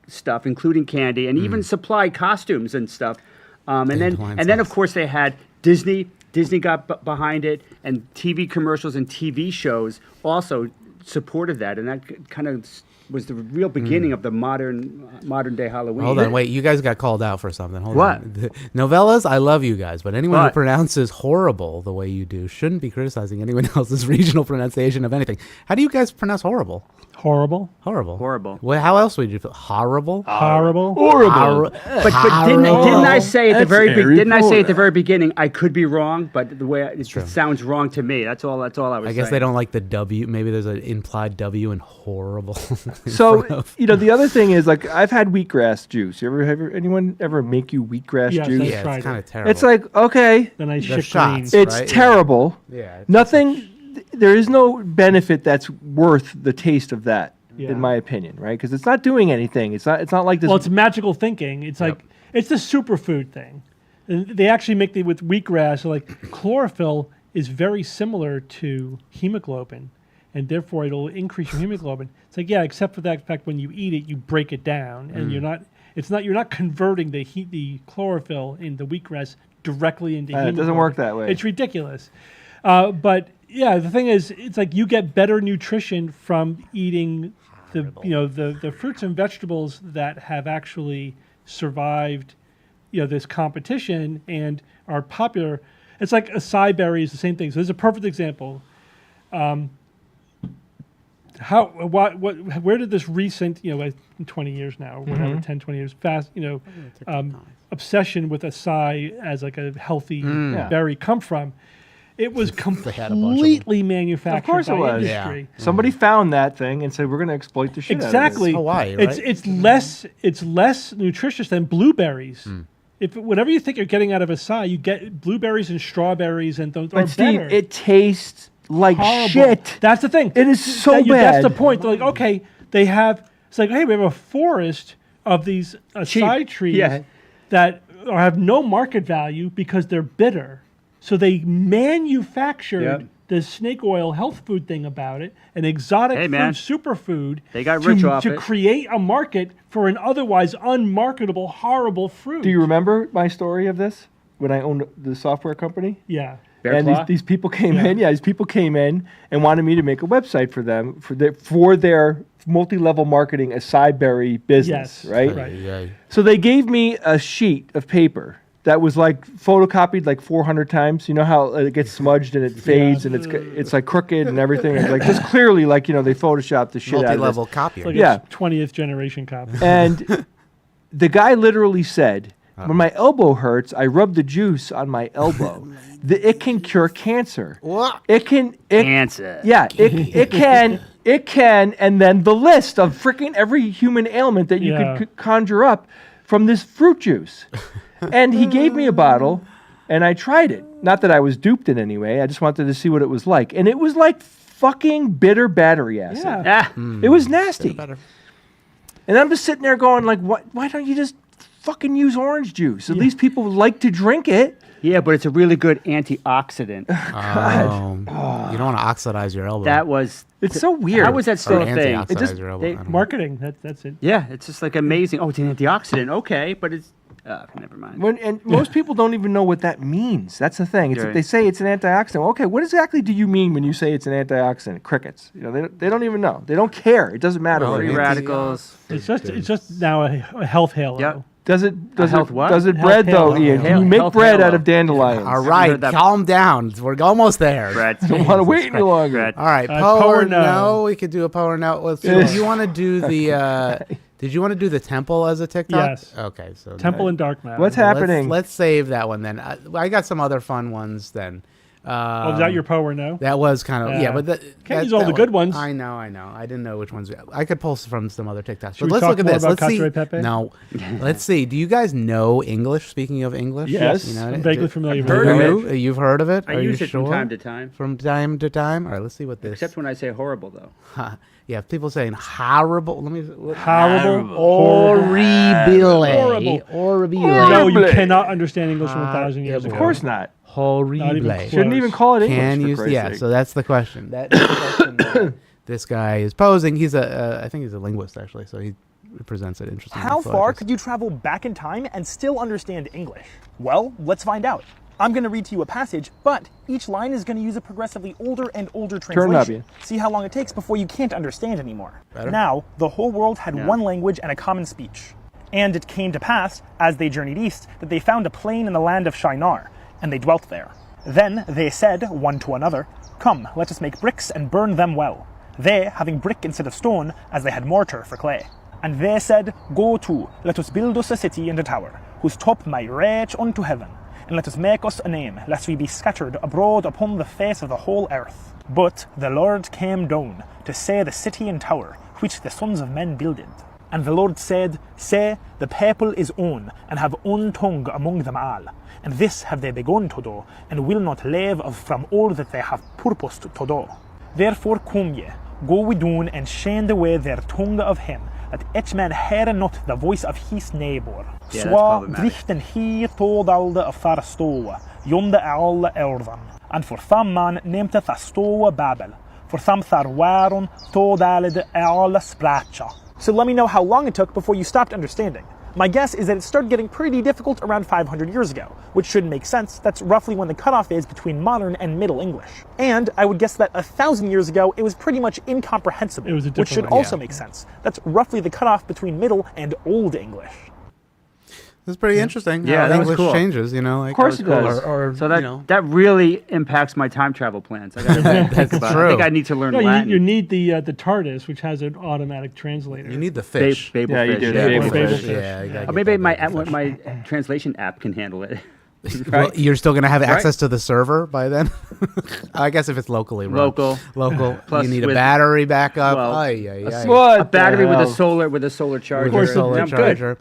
stuff, including candy, and even supply costumes and stuff." And then of course they had Disney. Disney got behind it, and TV commercials and TV shows also supported that, and that kind of was the real beginning of the modern day Halloween. Hold on, wait, you guys got called out for something. Hold What? on. Novellas, I love you guys, but anyone who pronounces horrible the way you do shouldn't be criticizing anyone else's regional pronunciation of anything. How do you guys pronounce horrible? Horrible. Horrible. Well, how else would you feel? Horrible? Horrible. But didn't I say at the very beginning I could be wrong, but the way it sounds wrong to me. That's all I was saying. I guess they don't like the W. Maybe there's an implied W in horrible. So the other thing is, like, I've had wheatgrass juice. Anyone ever make you wheatgrass juice? Yeah, it's kind of terrible. It's like, okay, the nice They're shit green. shots. it's right? terrible. Yeah. Nothing. There is no benefit that's worth the taste of that, in my opinion, right? Because it's not doing anything. It's not like this. Well, it's magical thinking. It's like it's the superfood thing. And they actually make with wheatgrass. So like chlorophyll is very similar to hemoglobin, and therefore it'll increase your hemoglobin. It's like except for that fact when you eat it, you break it down, and you're not converting the chlorophyll in the wheatgrass directly into hemoglobin. It doesn't work that way. It's ridiculous. But the thing is, it's like you get better nutrition from eating the fruits and vegetables that have actually survived, this competition and are popular. It's like acai berry is the same thing. So there's a perfect example. Where did this recent, 20 years now, whatever, 10, 20 years fast, obsession with acai as like a healthy berry come from? It was completely manufactured of course by it was. industry. Yeah. Somebody found that thing and said, "We're going to exploit the shit Exactly. out of Hawaii, right? It's less nutritious than blueberries. If whatever you think you're getting out of acai, you get blueberries and strawberries, and those are But Steve, better. it tastes like Horrible. shit. That's the thing. It is so That's bad. the point. They're like, okay, they have. It's like, hey, we have a forest of these acai trees that have no market value because they're bitter. So they manufactured the snake oil health food thing about it, an exotic food, superfood. They got rich off to it. create a market for an otherwise unmarketable, horrible fruit. Do you remember my story of this when I owned the software company? Yeah. And these people came in. Yeah, these people came in and wanted me to make a website for them for their multi-level marketing acai berry business. Yes, right? Yeah. So they gave me a sheet of paper that was like photocopied like 400 times. You know how it gets smudged and it fades and it's like crooked and everything. It's like just clearly like, they photoshopped the shit out of this. Multi-level copier. Like a 20th generation copy. And the guy literally said, when my elbow hurts, I rub the juice on my elbow. It can cure cancer. What? It can. Cancer. Yeah, it can It can, and then the list of freaking every human ailment that you Yeah. could conjure up from this fruit juice. And he gave me a bottle, and I tried it. Not that I was duped in any way. I just wanted to see what it was like. And it was like fucking bitter battery acid. Yeah. Ah, It was nasty. Better. And I'm just sitting there going like, why don't you just fucking use orange juice? At least people like to drink it. yeah, but it's a really good antioxidant. You don't want to oxidize your elbow. That was. It's so weird. How was that still or a thing? antioxidize It just- your elbow. they- I don't know. Marketing. That's it. Yeah, it's just like amazing. Oh, it's an antioxidant. Okay, but it's never mind. And most people don't even know what that means. That's the thing. It's Right. They say it's an antioxidant. Okay, what exactly do you mean when you say it's an antioxidant? Crickets. They don't even know. They don't care. It doesn't matter. Well, what it Free is. radicals. It's just now a health halo. Yep. Does it health what? does it Health bread halo. though, Ian? Can Halo- you make health bread halo. out of dandelions? All right, heard that- calm down. We're almost there. Brett. I don't want to wait any longer. Brett. All right, Poe Poe or or no? no? We could do a Poe or no. Let's do. Do you want to do the? Did you want to do the temple as a TikTok? Yes. Okay, so Temple and Dark Matter. What's Let's- happening? Let's save that one then. I got some other fun ones then. Oh, is that your Poe or no? That was kind of Yeah. but Can't use all the good ones. I know. I didn't know which ones. I could pull from some other TikToks. Should But we let's talk look at more this. about Let's see. Kapo Pepe? No, let's see. Do you guys know English? Speaking of English, Yes. You know, I'm vaguely familiar with heard it. of it. You've heard of it? I Are use you it sure? from time to time. From time to time. All right, let's see what this. Except when I say horrible, though. Yeah, people saying horrible. Let me. Horrible. Horrible. Horrible. No, you cannot understand English from 1,000 years Of ago. course not. Horrible. Not even close. Shouldn't even call it English. Can for use Christ's yeah. sake. So that's the question. That is the question that this guy is posing. He's I think he's a linguist actually. So he presents it interestingly. How So I far just- could you travel back in time and still understand English? Well, let's find out. I'm going to read to you a passage, but each line is going to use a progressively older and older Turn it up, translation. See how long it takes before you can't understand anymore. Better? Now, the whole world had one language and a common speech. And it came to pass, as they journeyed east, that they found a plain in the land of Shinar, and they dwelt there. Then they said one to another, "Come, let us make bricks and burn them well." They, having brick instead of stone, as they had mortar for clay. And they said, "Go to, let us build us a city and a tower, whose top may reach unto heaven. And let us make us a name, lest we be scattered abroad upon the face of the whole earth." But the Lord came down to say the city and tower, which the sons of men builded. And the Lord said, "Say, the people is one, and have one tongue among them all. And this have they begun to do, and will not leave of from all that they have purposed to do. Therefore come ye, go we down and shend away their tongue of him, that each man hear not the voice of his neighbor. Yeah, that's Så problematic. drichten hier tådalde of farståa, jonde alle orden. And for tham man nemte farståa Babel, for tham thar waron tådalde alle spracha. So let me know how long it took before you stopped understanding. My guess is that it started getting pretty difficult around 500 years ago, which should make sense. That's roughly when the cutoff is between modern and Middle English. And I would guess that 1,000 years ago, it was pretty much incomprehensible, It was a which should different also make sense. That's roughly the cutoff between Middle and Old English. It's pretty interesting. Yeah, how that was English cool. changes. You know, like Of course it does. Or So that you know, that really impacts my time travel plans. I gotta think about it. I true. think I need to learn No, Latin. you need the TARDIS, which has an automatic translator. you need the Ba- fish. Babel Yeah, you fish, do. yeah. Babel Babel fish. fish. Yeah, you gotta Or get maybe that my Babel fish. my translation app can handle it. Well, you're still gonna have access to the server by then. I guess if it's locally run. local. Plus you need a with- battery backup. well, What A battery the with a hell? solar charger. Of course, solar I'm good. charger.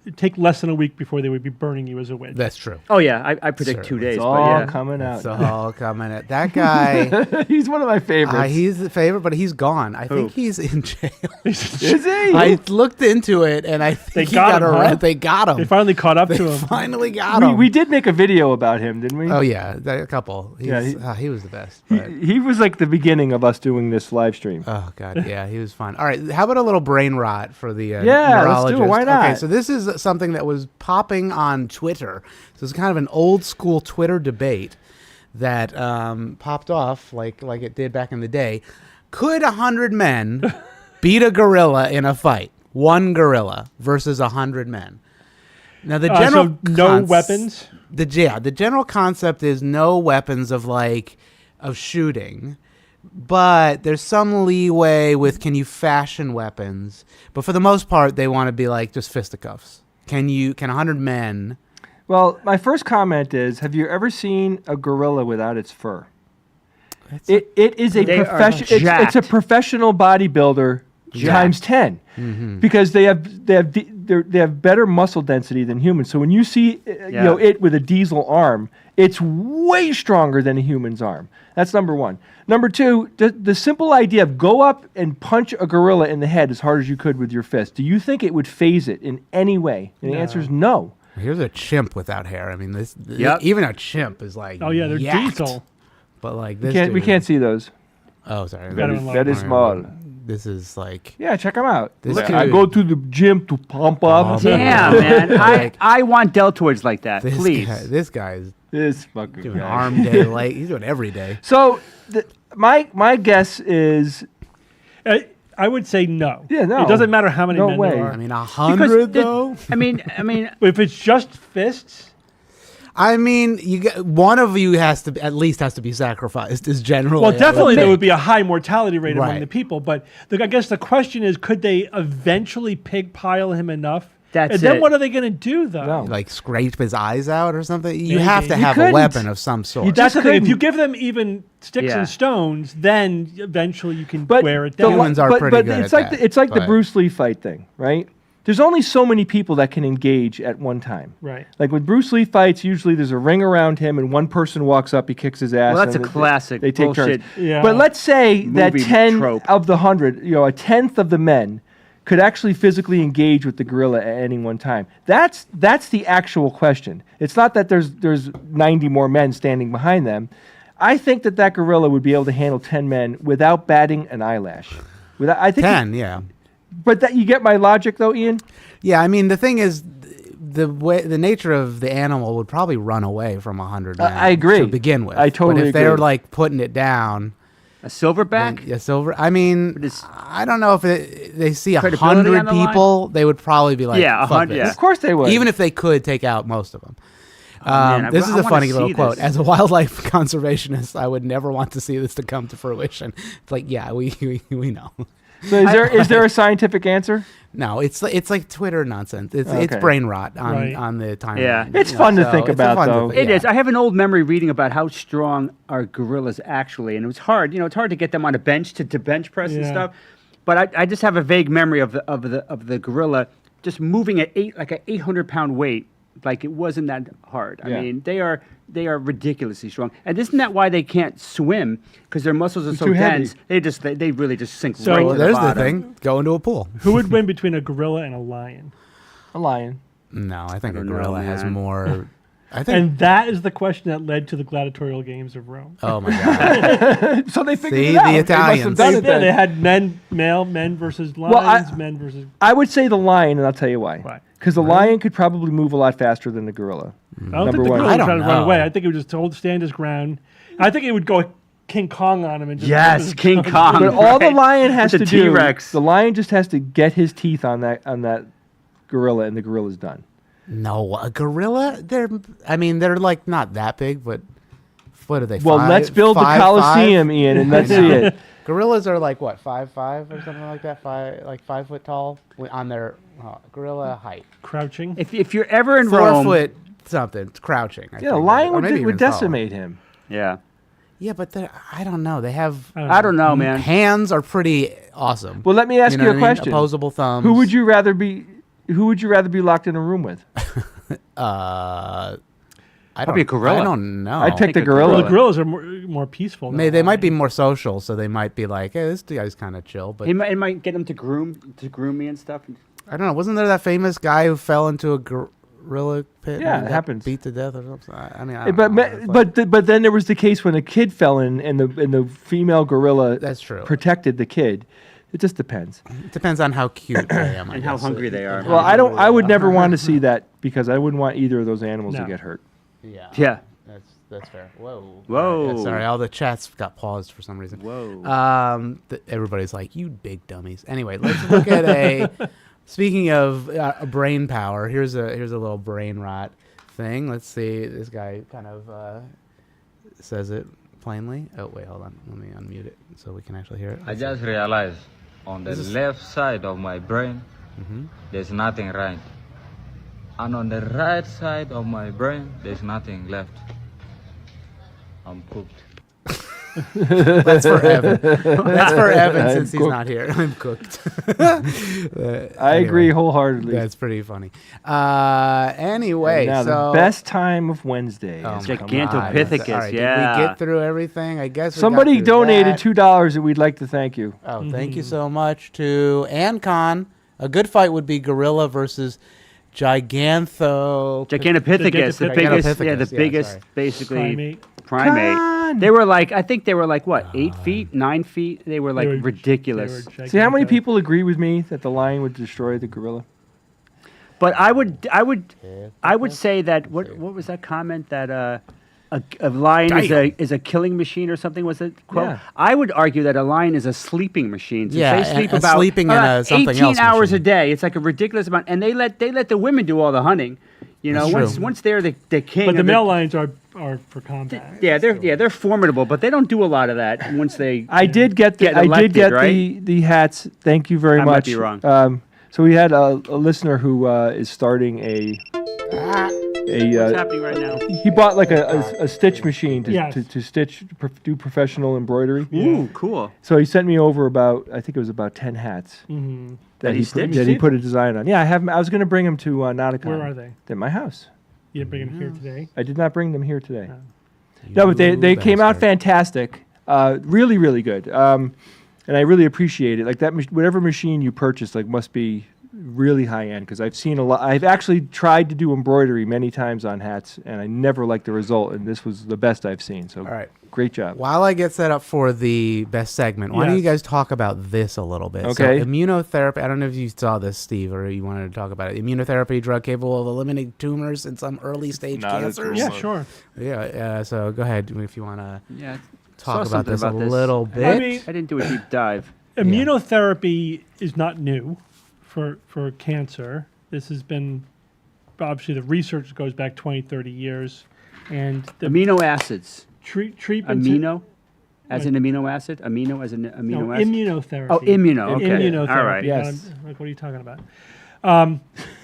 It'd take less than a week before they would be burning you as a witch. That's true. Oh yeah, I predict 2 Certainly. days. It's But all yeah. coming out. It's all coming at that guy. He's one of my favorites. He's the favorite, but he's gone. I think he's in jail. Is he? I looked into it, and I think They he got got him, huh? arrested. They got him. They finally caught up to They him. finally got we, him. we did make a video about him, didn't we? Oh yeah, a couple. Yeah, He was the best. He, but- he was like the beginning of us doing this live stream. Oh god, yeah, he was fun. All right, how about a little brain rot for the Yeah, let's do it. neurologist? Why not? Okay, so this is something that was popping on Twitter. So it's kind of an old school Twitter debate that popped off like it did back in the day. Could 100 men beat a gorilla in a fight? One gorilla versus 100 men. Now the general so no weapons? The general concept is no weapons of shooting. But there's some leeway with can you fashion weapons? But for the most part, they want to be like just fisticuffs. Can 100 men? Well, my first comment is, have you ever seen a gorilla without its fur? It is a They are profession. It's a jacked. professional bodybuilder times 10 because they have better muscle density than humans. So when you see it with a diesel arm, it's way stronger than a human's arm. That's number one. Number two, the simple idea of go up and punch a gorilla in the head as hard as you could with your fist. Do you think it would phase it in any way? And the answer is no. Here's a chimp without hair. I mean, Yep. even a chimp is like, Oh yeah, they're yacked. diesel. But like this, We dude- can't see those. Oh, sorry. Got it That is small. This is like. Yeah, check them out. This Look, dude- I go to the gym to pump up. Damn, man. I want deltoids like that, This please. This guy's This fucking doing guy. arm day late. He's doing every day. So my guess is I would say no. Yeah, no. It doesn't matter how many No men way. there are. I mean, Because 100 though. I mean, if it's just fists, I mean, one of you at least has to be sacrificed. Is generally well, definitely there would be a high mortality rate among Right. the people. But I guess the question is, could they eventually pig pile him enough? That's and then it. what are they going to do though? No. like scrape his eyes out or something. You Maybe. have to You have a couldn't. weapon of some sort. You That's the just thing. If couldn't. you give them even sticks Yeah. and stones, then eventually you can but wear it the down. Humans are pretty good it's at like that, it's like the but- Bruce Lee fight thing, right? There's only so many people that can engage at one time. Right. Like with Bruce Lee fights, usually there's a ring around him, and one person walks up, he kicks his ass. Well, that's and a classic They take bullshit. turns. Yeah. But let's say that Movie 10 trope. of the 100, a tenth of the men could actually physically engage with the gorilla at any one time. That's the actual question. It's not that there's 90 more men standing behind them. I think that gorilla would be able to handle 10 men without batting an eyelash. I think 10, yeah. But that you get my logic though, Ian? Yeah, I mean the thing is, the nature of the animal would probably run away from 100 men. I agree. to begin with. I totally But if they're agree. like putting it down, A silverback? yeah, silver. I mean, But it's- I don't know if they see Credibility 100 on the line? people, they would probably be like, Yeah, fuck 100, this. yeah. Of course they would. Even if they could take out most of them. man, This I is a wanna funny see little this. quote. As a wildlife conservationist, I would never want to see this to come to fruition. It's like, yeah, we know. So is there a scientific answer? No, it's like Twitter nonsense. It's Okay. brain rot on, Right. on the timeline. Yeah. It's fun to think it's about, fun to though. think- It yeah. is. I have an old memory reading about how strong are gorillas actually, and it was hard. It's hard to get them on a bench to bench press and Yeah. stuff. But I just have a vague memory of the gorilla just moving at an 800-pound weight. Like it wasn't that hard. Yeah. I mean, they are ridiculously strong. And isn't that why they can't swim? Because their muscles are so too heavy. dense. They really just sink So- right Well, to there's the the bottom. thing. Go into a pool. Who would win between a gorilla and a lion? A lion. No, I think a don't know, gorilla has man. more. I think. And that is the question that led to the gladiatorial games of Rome. Oh my god! So they figured See, it the out. They must have Italians. done They, it then. they had male men versus lions, men versus. I would say the lion, and I'll tell you why. Why? Because the lion could probably move a lot faster than the gorilla. I don't Number think the one. gorilla I would try don't to run know. away. I think it would just stand his ground. I think it would go King Kong on him and just. Yes, King Kong. But all the right? lion has With to the do, T-Rex. the lion just has to get his teeth on that gorilla, and the gorilla's done. No, a gorilla. They're like not that big, but what are they? Well, five- let's build the 5'5"? Coliseum, Ian, and let's I see know. it. Gorillas are like what, 5'5" or something like that, 5 foot tall on their gorilla height. Crouching. If you're ever in 4 Rome, foot something, crouching. I Yeah, a think, lion or would, maybe even would taller. decimate him. yeah, Yeah, but I don't know. They have I don't know, man. hands are pretty awesome. Well, let me ask you, know a what I mean? question. Opposable thumbs. Who would you rather be locked in a room with? I Probably a don't, gorilla. I don't know. I'd pick the a gorilla. Well, the gorillas are more peaceful. than They might be lions. more social, so they might be like, "Hey, this guy's kind of chill." But it might get him to groom me and stuff. I don't know. Wasn't there that famous guy who fell into a gorilla pit? Yeah, and it got happens. Beat to death or something. I mean, I But don't know. It's like- but then there was the case when a kid fell in, and the female gorilla That's true. protected the kid. It just depends. It depends on how cute I am And how hungry they are. Well, I would never want to see that because I wouldn't want either of those animals to No. get hurt. Yeah. Yeah. That's fair. Whoa. Whoa. Yeah, sorry, all the chats got paused for some reason. Whoa. Everybody's like, "You big dummies." Anyway, let's look at a. Speaking of brain power, here's a little brain rot thing. Let's see. This guy kind of says it plainly. Oh wait, hold on. Let me unmute it so we can actually hear it. I just realized on the left side of my brain, there's nothing right. And on the right side of my brain, there's nothing left. I'm cooked. That's for Evan. That's for Evan since he's cooked. not here. I'm cooked. I agree wholeheartedly. That's pretty funny. Anyway, Now, so the best time of Wednesday. Oh is my coming up. Gigantopithecus, All right, yeah. Did we get through everything? I guess we Somebody got through donated that. $2 that we'd like to thank you. Oh, thank you so much to Ancon. A good fight would be gorilla versus Gigantopithecus, the Gigantopithecus. biggest, Yeah, the biggest, sorry. basically Primate. primate. They were like, I think they were like what, 8 feet, 9 feet. They were like They were- ridiculous. they were See how many giganto. people agree with me that the lion would destroy the gorilla? But I would say that what was that comment that a lion is a killing machine or something, was it quote? Yeah. I would argue that a lion is a sleeping machine. Since Yeah, they sleep and about sleeping in a something 18 else hours machine. a day. It's like a ridiculous amount, and they let the women do all the hunting. You know, That's true. once they're the king. But the of male lions are for combat. they're formidable, but they don't do a lot of that once they. I did get Get elected, right? the hats. Thank you very I might much. be wrong. So we had a listener who is starting a What's happening right now? he bought like a stitch machine to, Yes. to stitch do professional embroidery. Ooh, cool. So he sent me over about, I think it was about 10 hats Mm-hmm. that he he stitched? put a design on. Yeah, I have 'em- I was going to bring them to Nauticon. Where are they? At my house. You didn't bring them here today. I did not bring them here today. Oh. No, but they came out bastard. fantastic. Really, really good. And I really appreciate it. Like that, whatever machine you purchase, like must be really high end, because I've seen a lot. I've actually tried to do embroidery many times on hats, and I never liked the result. And this was the best I've seen. So, All right. great job. While I get set up for the best segment, why don't you Yes. guys talk about this a little bit? Okay. So immunotherapy, I don't know if you saw this, Steve, or you wanted to talk about it. Immunotherapy drug capable of eliminating tumors in some early stage Not a cancers. Yeah, tumor. sure. Yeah, so go ahead if you want to Yeah. talk Saw about this something a little I bit. I mean- didn't do a deep dive. Immunotherapy is not new for cancer. This has been, obviously, the research goes back 20, 30 years. And the Amino acids. treatment. Amino, as an amino acid. Amino as an amino No, acid. immunotherapy. Oh, immuno. Okay. Immunotherapy. All right. Yes. Like, what are you talking about?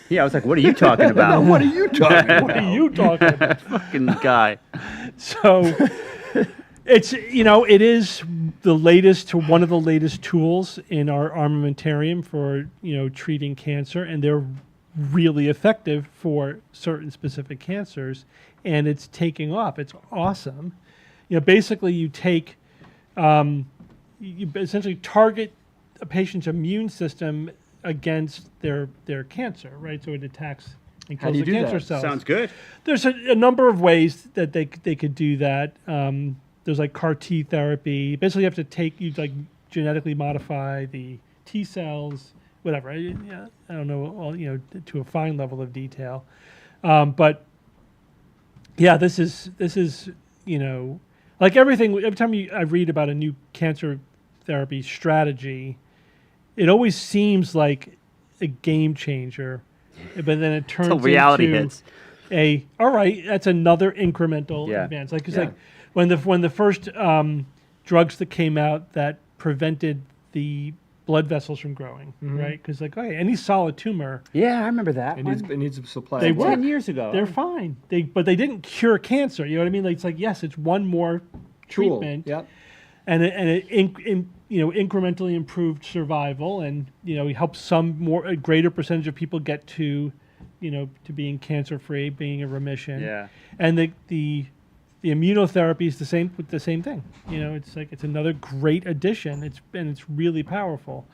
Yeah, I was like, what are you talking about? What are you talking about? What are you talking about? Fucking guy. So it's, it is the latest, one of the latest tools in our armamentarium for, treating cancer, and they're really effective for certain specific cancers, and it's taking off. It's awesome. Basically you take, you essentially target a patient's immune system against their cancer, right? So it attacks and How kills do you the do cancer that? cells. Sounds good. There's a number of ways that they could do that. There's like CAR T therapy. Basically, you have to you genetically modify the T cells, whatever. I don't know, all, to a fine level of detail. But yeah, this is like everything. Every time I read about a new cancer therapy strategy, it always seems like a game changer, but then it turns Till reality into hits. all right, that's another incremental Yeah. advance. Like it's Yeah. like when the first drugs that came out that prevented the blood vessels from growing, right? Because any solid tumor, Yeah, I remember that. It needs a supply. They of- work. 10 years ago. they're fine. But they didn't cure cancer. You know what I mean? Like, it's like, yes, it's one more Tool. treatment, Yep. and it incrementally improved survival, and it helps a greater percentage of people get to being cancer free, being in remission. Yeah. And the immunotherapy is the same thing. It's like it's another great addition. It's really powerful.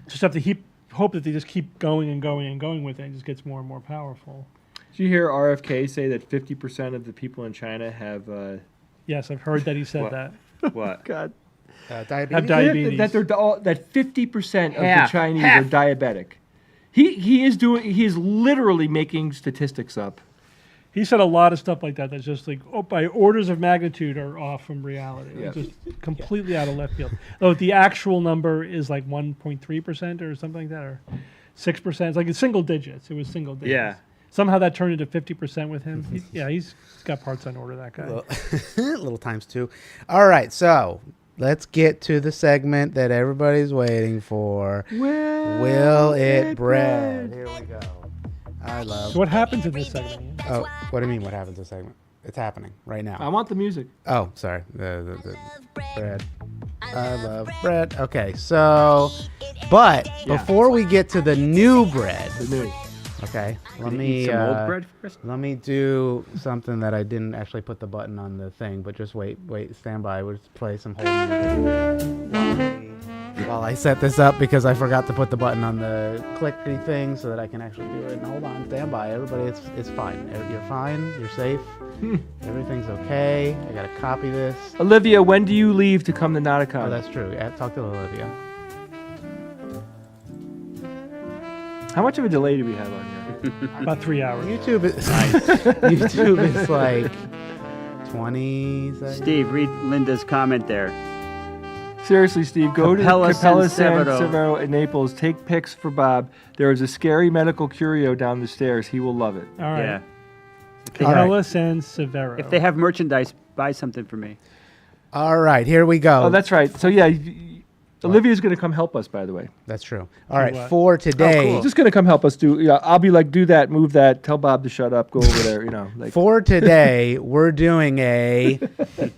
Just have to hope that they just keep going and going and going with it. It just gets more and more powerful. Did you hear RFK say that 50% of the people in China have Yes, I've heard that he said What? that. What? God, Diabetes? Have diabetes. that 50% of Half. the Chinese Half. are diabetic. He is literally making statistics up. He said a lot of stuff like that. That's just like by orders of magnitude are off from reality. Yeah. Just completely out of left field. Oh, the actual number is like 1.3% or something like that, or 6%. It's like it's single digits. It was single digits. Yeah. Somehow that turned into 50% with him. He's got parts on order, that guy. Little times two. All right, so let's get to the segment that everybody's waiting for. Will it bread? Here we go. I love. So what happens in this segment? Ian? Oh, what do you mean? What happens in the segment? It's happening right now. I want the music. Oh, sorry. The bread. I love bread. Okay, so, but before we get to the new bread, okay, let me eat some old bread first? Let me do something that I didn't actually put the button on the thing, but just wait, stand by. We'll just play some whole music while I set this up because I forgot to put the button on the clicky thing so that I can actually do it. And hold on, stand by, everybody. It's fine. You're fine. You're safe. Everything's okay. I gotta copy this. Olivia, when do you leave to come to Nauticon? Oh, that's true. Talk to Olivia. How much of a delay do we have on here? About 3 hours. YouTube is like 20 seconds. Steve, read Linda's comment there. Seriously, Steve, go Capella to Capella San San Severo. Severo in Naples. Take pics for Bob. There is a scary medical curio down the stairs. He will love it. All right. Yeah. Capella San Severo. If they have merchandise, buy something for me. All right, here we go. Oh, that's right. So, yeah, Olivia's going to come help us, by the way. That's true. All right, for today. She's just going to come help us do, I'll be like, do that, move that, tell Bob to shut up, go over there, Like. For today, we're doing a redemption.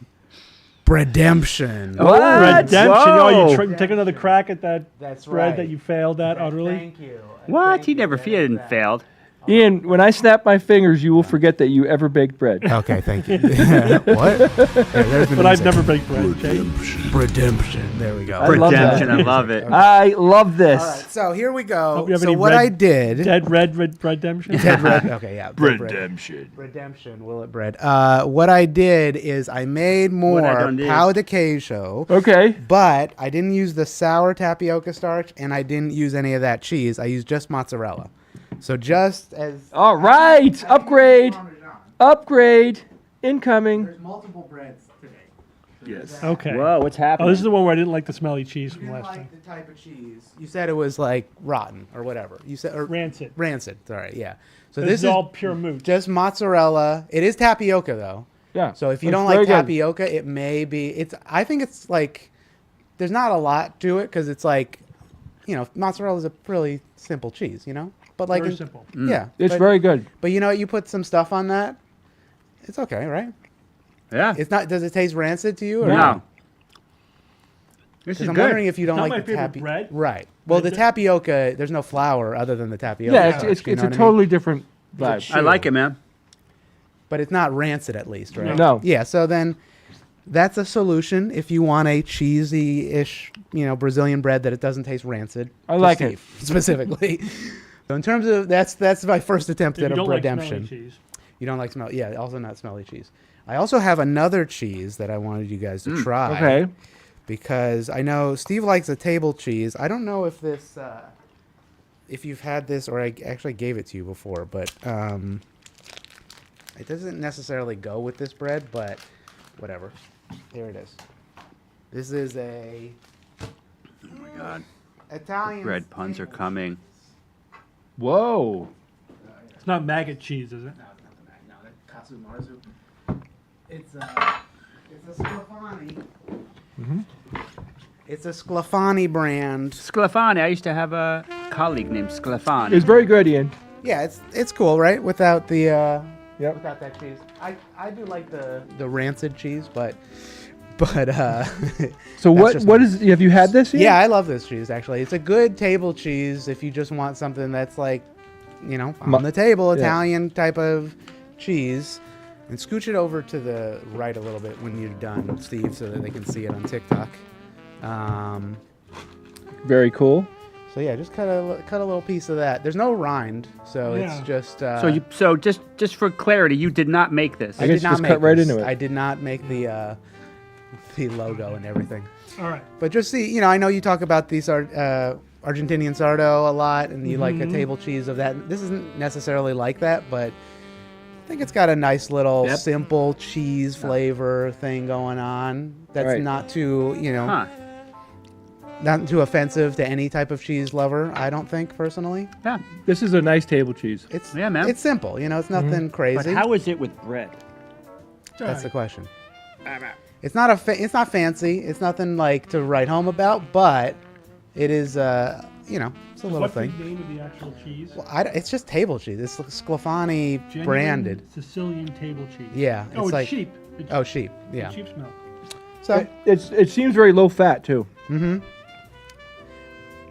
Redemption. Whoa. Oh, you take another crack at that That's bread right. that you failed at utterly? Thank you. What? He never failed. Ian, when I snap my fingers, you will forget that you ever baked bread. Okay, thank you. What? But I've never baked bread, Jay. Redemption. There we go. I love that. Redemption, I love it. I love this. All right, so here we go. Hope you have So any what red- I did. Dead red redemption? Dead red. Okay, yeah. dead bread. Redemption. Redemption. Will it bread? What I did is I made more What I done did. pão de queijo. Okay. But I didn't use the sour tapioca starch, and I didn't use any of that cheese. I used just mozzarella. So just as All right. Upgrade. Upgrade. Incoming. there's multiple breads today. Yes. Okay. Whoa, what's happening? Oh, this is the one where I didn't like the smelly cheese You from didn't last like time. the type of cheese. You said it was like rotten or whatever. You said or Rancid. rancid. All right, yeah. So This is all pure moot. just mozzarella. It is tapioca though. Yeah. So if you It's don't very like good. tapioca, it may be. I think it's like there's not a lot to it because it's like, mozzarella is a really simple cheese, But like Very simple. Yeah, It's but, very good. But you put some stuff on that, it's okay, right? Yeah. It's not. Does it taste rancid to you? Or No. This 'Cause is I'm good. wondering if you don't Not like my the favorite tapioca. bread. Right. Well, the But tapioca, there's no flour other than the tapioca. Yeah, starch, it's you know a what I mean? totally different vibe. I like it, man. But it's not rancid, at least, right? No. Yeah. So then, that's a solution if you want a cheesy-ish, Brazilian bread that it doesn't taste rancid. I to like it. Steve, specifically. So in terms of that's my first attempt If at you a don't like redemption. smelly cheese. You don't like smell? Yeah, also not smelly cheese. I also have another cheese that I wanted you guys to try. Okay. Because I know Steve likes a table cheese. I don't know if this, if you've had this or I actually gave it to you before, but it doesn't necessarily go with this bread, but whatever. Here it is. This is a Oh my God. Italian. Bread puns are coming. Whoa. It's not maggot cheese, is it? It's a Sclafani. It's a Sclafani brand. Sclafani. I used to have a colleague named Sclafani. It's very good, Ian. Yeah, it's cool, right? Without the Yep. without that cheese. I do like the rancid cheese, but So that's what just what me. is? Have you had this? Ian? Yeah, I love this cheese actually. It's a good table cheese if you just want something that's like, on the table, yeah. Italian type of cheese. And scooch it over to the right a little bit when you're done, Steve, so that they can see it on TikTok. Very cool. So yeah, just cut a little piece of that. There's no rind, so Yeah. it's just. So just for clarity, you did not make this. I guess did not just make cut right this. into it. I did not make the logo and everything. All right. But just see, I know you talk about these Argentinian sardo a lot, and you like a table cheese of that. This isn't necessarily like that, but I think it's got a nice little simple cheese flavor thing going on. That's Right. not too, Huh. not too offensive to any type of cheese lover. I don't think personally. Yeah. This is a nice table cheese. It's Yeah, man. It's simple. It's nothing crazy. But how is it with bread? That's the question. It's not it's not fancy. It's nothing like to write home about, but it is you know, it's a little What's thing. the name of the actual cheese? Well, it's just table cheese. It's Sclafani Genuine branded. Sicilian table cheese. Yeah, Oh, it's it's like- sheep. It's, Oh, sheep. Yeah. it's sheep's milk. So, it seems very low fat too.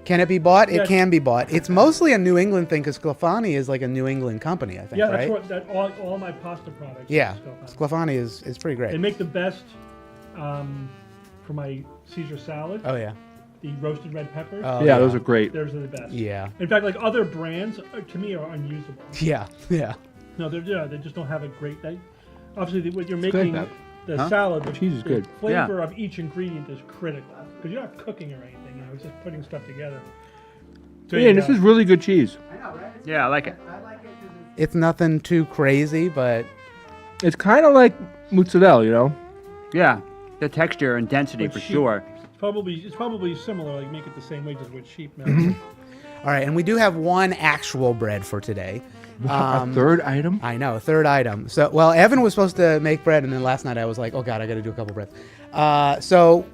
can it be bought? It Yeah. can be bought. It's mostly a New England thing because Sclafani is like a New England company, I think, Yeah, right? that's what all my pasta products. Yeah, are stuff on. Sclafani is pretty great. They make the best for my Caesar salad. Oh yeah. The roasted red peppers. Oh, Yeah, those are great. Those are the best. Yeah. In fact, like other brands, to me, are unusable. Yeah. Yeah. No, they just don't have a great. Obviously, what you're good, making, Pep. the salad, the cheese is the good. flavor of each ingredient is critical because you're not cooking or anything. You know, it's just putting stuff together. So Yeah, this is really good cheese. Yeah, I like it. It's nothing too crazy, but It's kind of like mozzarella, you know. Yeah, the texture and density But for sheep- sure. It's probably similar. Like make it the same way just with sheep milk. all right. And we do have one actual bread for today. A third item. I know, third item. So, well, Evan was supposed to make bread, and then last night I was like, oh God, I got to do a couple breads. So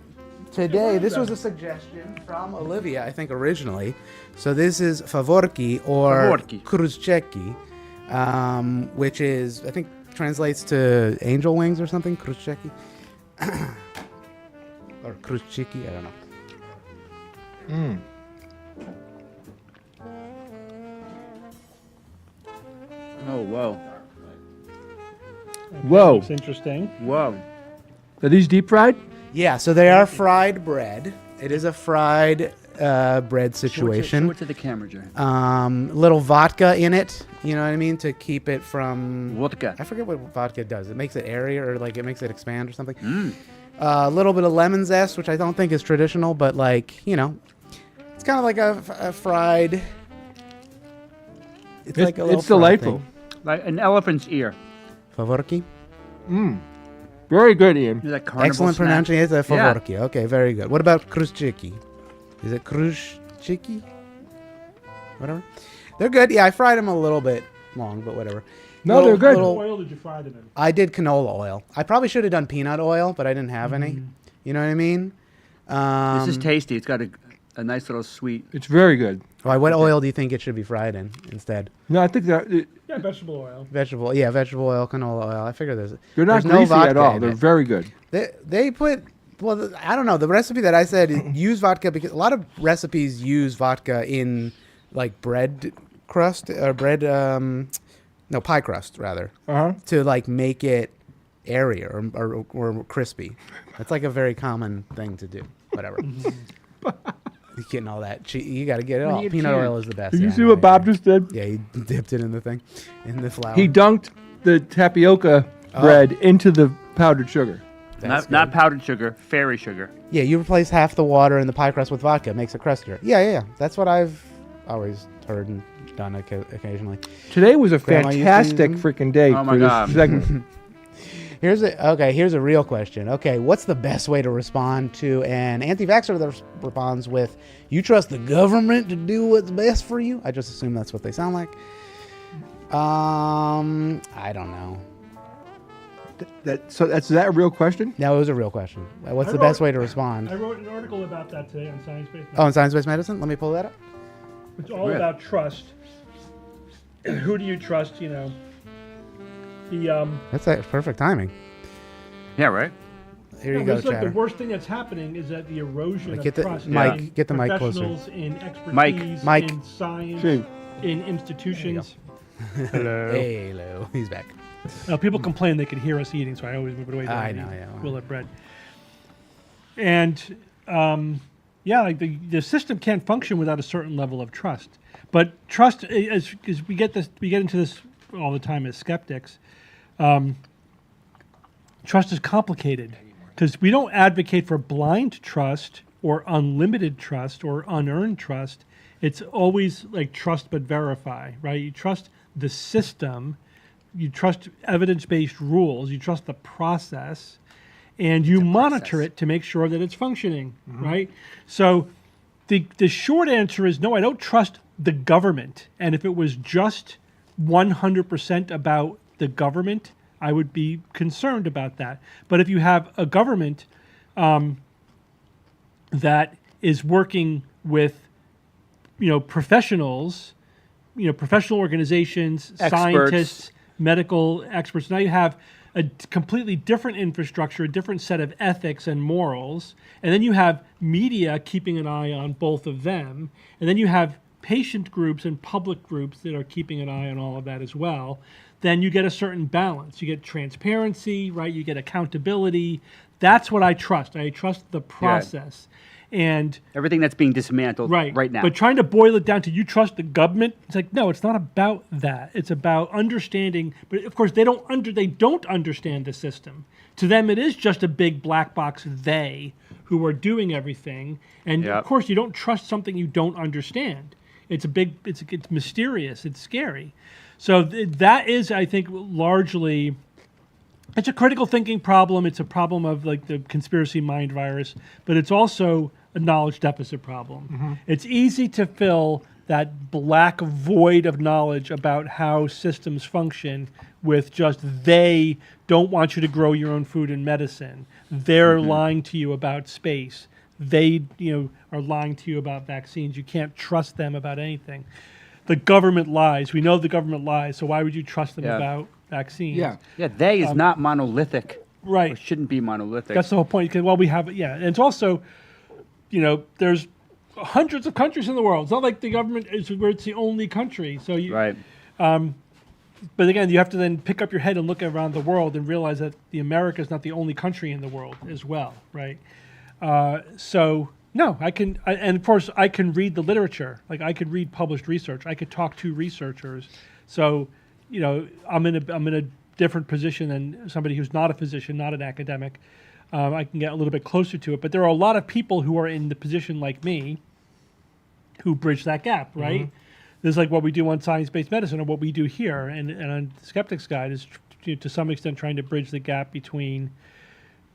today, this was a suggestion from Olivia, I think originally. So this is favorki or Favorki. kruzcheki, which is, I think, translates to angel wings or something. Kruzcheki. Or kruzchiki, I don't know. Oh, whoa. Whoa. Looks interesting. Whoa. Are these deep fried? Yeah, so they are fried bread. It is a fried bread situation. Show it to the camera, Jay. Little vodka in it, you know what I mean, to keep it from. Vodka. I forget what vodka does. It makes it airier, or like it makes it expand or something. A little bit of lemon zest, which I don't think is traditional, but like, you know, it's kind of like a fried. It's like a little. It's delightful. Like an elephant's ear. Favorki. Very good, Ian. Is that carnival Excellent snack? pronunciation. It's a Yeah. favorki. Okay, very good. What about kruzchiki? Is it kruzchiki? Whatever. They're good. Yeah, I fried them a little bit long, but whatever. No, they're good. What oil did you fry them in? I did canola oil. I probably should have done peanut oil, but I didn't have any. You know what I mean? This is tasty. It's got a nice little sweet. It's very good. Why? What oil do you think it should be fried in instead? No, I think that Yeah, vegetable oil. Vegetable oil, canola oil. I figure they're not there's no greasy at vodka all. in They're it. very good. They put. Well, I don't know. The recipe that I said use vodka because a lot of recipes use vodka in like bread crust or bread. No, pie crust rather. To like make it airier or crispy. That's like a very common thing to do. Whatever. You're getting all that. You got to get it all. Peanut oil is the best. Did you Yeah, see I what know, Bob just did? Yeah, he dipped it in the thing, in the flour. He dunked the tapioca bread into the powdered sugar. Not powdered sugar, fairy sugar. Yeah, you replace half the water in the pie crust with vodka. It makes it crustier. Yeah. That's what I've always heard and done occasionally. Today was a Grandma used to fantastic use freaking day Oh my for this God. segment. Here's a real question. Okay, what's the best way to respond to an anti-vaxxer that responds with, "You trust the government to do what's best for you"? I just assume that's what they sound like. I don't know. Is that a real question? No, it was a real question. What's I the wrote- best way to respond? I wrote an article about that today on Science-Based Oh, in Medicine. science-based medicine. Let me pull that up. It's all about trust. Who do you trust? You know, the That's perfect timing. Yeah, right? Here you go, it's like chatter. the worst thing that's happening is that the erosion Get of the trust mic- in get the mic closer. professionals, in expertise, Mike. in science, Chief. in institutions. Hello. He's back. People complain they could hear us eating, so I always move it away. I know, yeah. We'll have bread. And like the system can't function without a certain level of trust. But trust, as we get into this all the time as skeptics. Trust is complicated because we don't advocate for blind trust or unlimited trust or unearned trust. It's always like trust but verify, right? You trust the system, you trust evidence-based rules, you trust the process, and you monitor it to make sure that it's functioning, right? So the short answer is no, I don't trust the government. And if it was just 100% about the government, I would be concerned about that. But if you have a government that is working with professionals, professional organizations, Experts. scientists, medical experts. Now you have a completely different infrastructure, a different set of ethics and morals. And then you have media keeping an eye on both of them. And then you have patient groups and public groups that are keeping an eye on all of that as well. Then you get a certain balance. You get transparency, right? You get accountability. That's what I trust. I trust the process. And everything that's being dismantled right now. But trying to boil it down to you trust the government, it's like, no, it's not about that. It's about understanding. But of course, they don't understand the system. To them, it is just a big black box they who are doing everything. And of course, you don't trust something you don't understand. It's mysterious. It's scary. So that is, I think, largely. It's a critical thinking problem. It's a problem of like the conspiracy mind virus, but it's also a knowledge deficit problem. It's easy to fill that black void of knowledge about how systems function with just they don't want you to grow your own food and medicine. They're lying to you about space. They, are lying to you about vaccines. You can't trust them about anything. The government lies. We know the government lies, so why would you trust them about vaccines? Yeah, they is not monolithic. Right. Or shouldn't be monolithic. That's the whole point. Well, we have, and it's also, there's hundreds of countries in the world. It's not like the government is where it's the only country. So right. But again, you have to then pick up your head and look around the world and realize that the America is not the only country in the world as well, right? So no, and of course I can read the literature. Like I could read published research. I could talk to researchers. So I'm in a different position than somebody who's not a physician, not an academic. I can get a little bit closer to it. But there are a lot of people who are in the position like me who bridge that gap, right? This is like what we do on science-based medicine or what we do here. And on Skeptics Guide is to some extent trying to bridge the gap between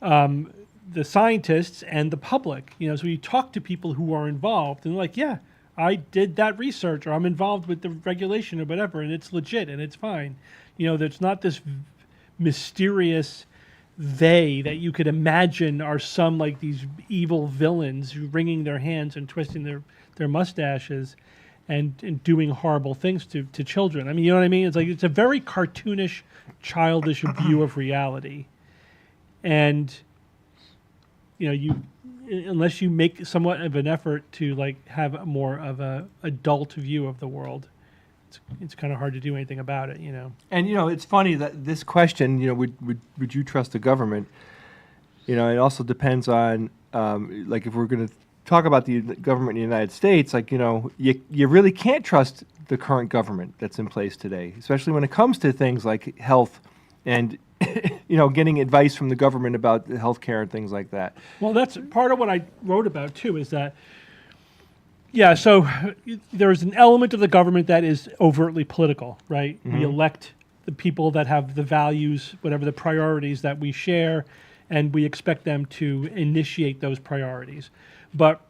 the scientists and the public. So you talk to people who are involved and they're like, yeah, I did that research or I'm involved with the regulation or whatever, and it's legit and it's fine. There's not this mysterious they that you could imagine are some like these evil villains wringing their hands and twisting their mustaches and doing horrible things to children. I mean, you know what I mean? It's like it's a very cartoonish, childish view of reality. And unless you make somewhat of an effort to like have more of a adult view of the world, it's kind of hard to do anything about it, And it's funny that this question, would you trust the government? It also depends on like if we're going to talk about the government in the United States, like you really can't trust the current government that's in place today, especially when it comes to things like health and getting advice from the government about healthcare and things like that. Well, that's part of what I wrote about too. Is that so there's an element of the government that is overtly political, right? We elect the people that have the values, whatever the priorities that we share, and we expect them to initiate those priorities. But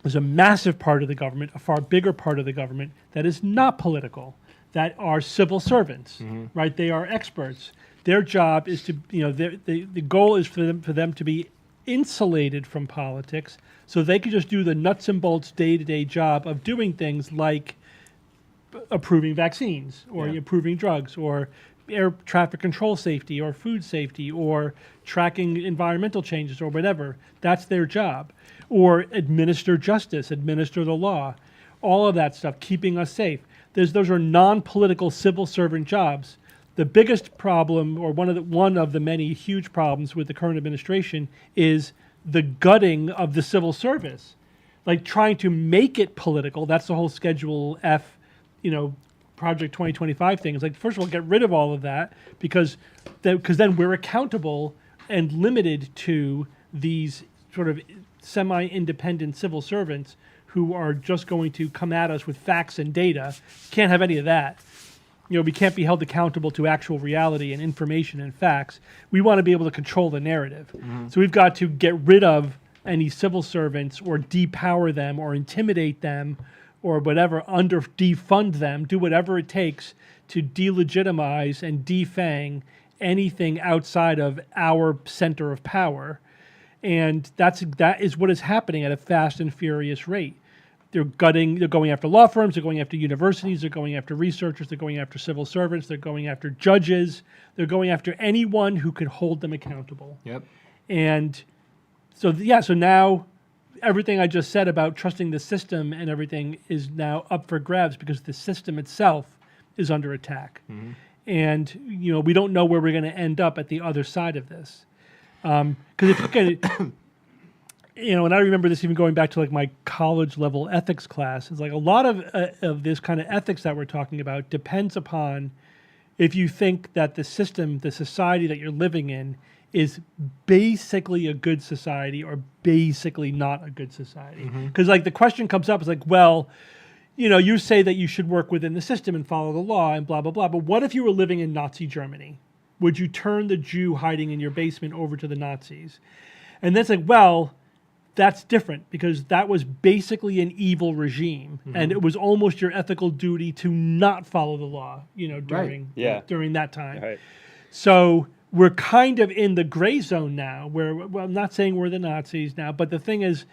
there's a massive part of the government, a far bigger part of the government that is not political, that are civil servants, right? They are experts. Their job is to, the goal is for them to be insulated from politics so they can just do the nuts and bolts day-to-day job of doing things like approving vaccines or approving drugs or air traffic control safety or food safety or tracking environmental changes or whatever. That's their job. Or administer justice, administer the law, all of that stuff, keeping us safe. Those are non-political civil servant jobs. The biggest problem, or one of the many huge problems with the current administration, is the gutting of the civil service, like trying to make it political. That's the whole Schedule F, Project 2025 thing. It's like, first of all, get rid of all of that because then we're accountable and limited to these sort of semi-independent civil servants who are just going to come at us with facts and data. Can't have any of that. We can't be held accountable to actual reality and information and facts. We want to be able to control the narrative. So we've got to get rid of any civil servants or depower them or intimidate them or whatever, defund them, do whatever it takes to delegitimize and defang anything outside of our center of power. And that is what is happening at a fast and furious rate. They're going after law firms, they're going after universities, they're going after researchers, they're going after civil servants, they're going after judges, they're going after anyone who can hold them accountable. Yep. And so, so now everything I just said about trusting the system and everything is now up for grabs because the system itself is under attack. And, we don't know where we're going to end up at the other side of this. Because if you can, and I remember this even going back to like my college level ethics class, it's like a lot of this kind of ethics that we're talking about depends upon if you think that the system, the society that you're living in is basically a good society or basically not a good society. Because like the question comes up, it's like, well, you say that you should work within the system and follow the law and blah, blah, blah. But what if you were living in Nazi Germany? Would you turn the Jew hiding in your basement over to the Nazis? And that's like, well, that's different because that was basically an evil regime. And it was almost your ethical duty to not follow the law, during that time. Right. So we're kind of in the gray zone now where, well, I'm not saying we're the Nazis now, but the thing is,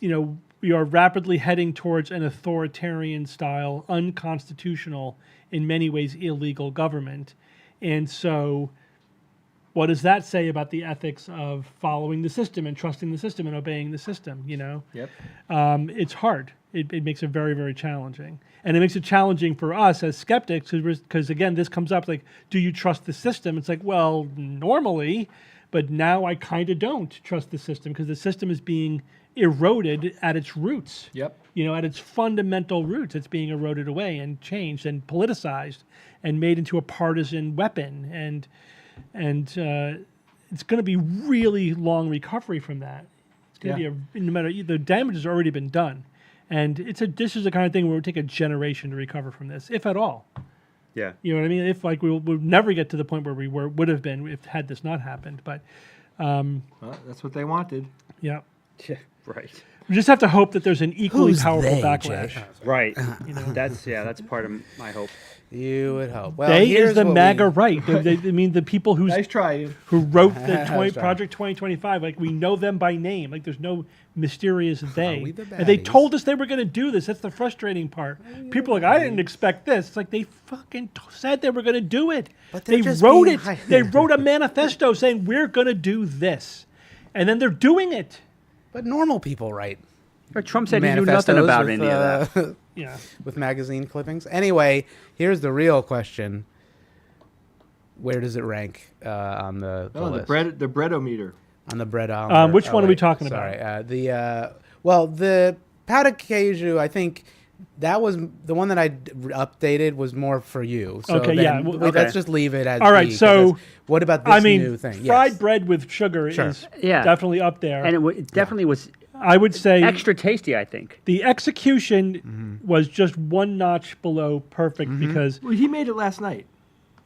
we are rapidly heading towards an authoritarian style, unconstitutional, in many ways illegal government. And so what does that say about the ethics of following the system and trusting the system and obeying the system, Yep. It's hard. It makes it very, very challenging. And it makes it challenging for us as skeptics because, again, this comes up like, do you trust the system? It's like, well, normally, but now I kind of don't trust the system because the system is being eroded at its roots. Yep. At its fundamental roots, it's being eroded away and changed and politicized and made into a partisan weapon. And it's going to be really long recovery from that. It's going to be no matter the damage has already been done, and this is the kind of thing where it would take a generation to recover from this, if at all. Yeah, you know what I mean. If like we'll never get to the point where we would have been if had this not happened. But well, that's what they wanted. Yeah. Right. We just have to hope that there's an equally Who's powerful they, backlash. Jay? Right. That's part of my hope. You would hope. Well, they here's is the what MAGA right. I mean, the people Nice try. who wrote the Nice try. Project 2025. Like, we know them by name. Like, there's no mysterious they. we the And they baddies? told us they were going to do this. That's the frustrating part. People are like, I didn't expect this. It's like they fucking said they were going to do it. But they're they just wrote being it. hi- They wrote a manifesto saying we're going to do this, and then they're doing it. But normal people write But Trump said he knew nothing manifestos about with, any of that. Yeah. with magazine clippings. Anyway, here's the real question: where does it rank on the Oh, list? the breadometer. On the bread Which one are we talking sorry, about? The powdered caju, I think that was the one that I updated was more for you. So Okay, then yeah, let's just leave it as All right, B, 'cause so, that's- what about this new thing? fried Yes. bread with sugar Sure. is Yeah. definitely up there. And it definitely was I would say extra tasty, I think. the execution was just one notch below perfect because Well, he made it last night.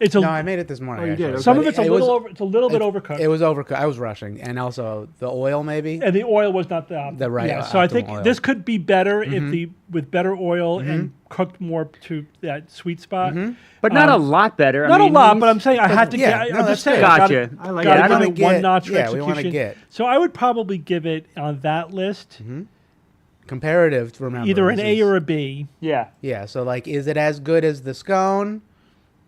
it's No, I made it this morning. Oh, you did, actually. okay. some But of it's a it little was- over. It's a little bit overcooked. It was overcooked. I was rushing, and also the oil maybe. and the oil was not The right Yeah, so I think optimal oil. this could be better if with better oil and cooked more to that sweet spot. But not a lot better. Not I mean, a lot, he's- but I'm saying I had to. Yeah, get, no, I'm that's just saying. good. Gotcha. I like Gotta it. give wanna it one get- notch for yeah, we wanna execution. get. So I would probably give it on that list Comparative, remember. either an this A is- or a B. Yeah. Yeah, so like, is it as good as the scone,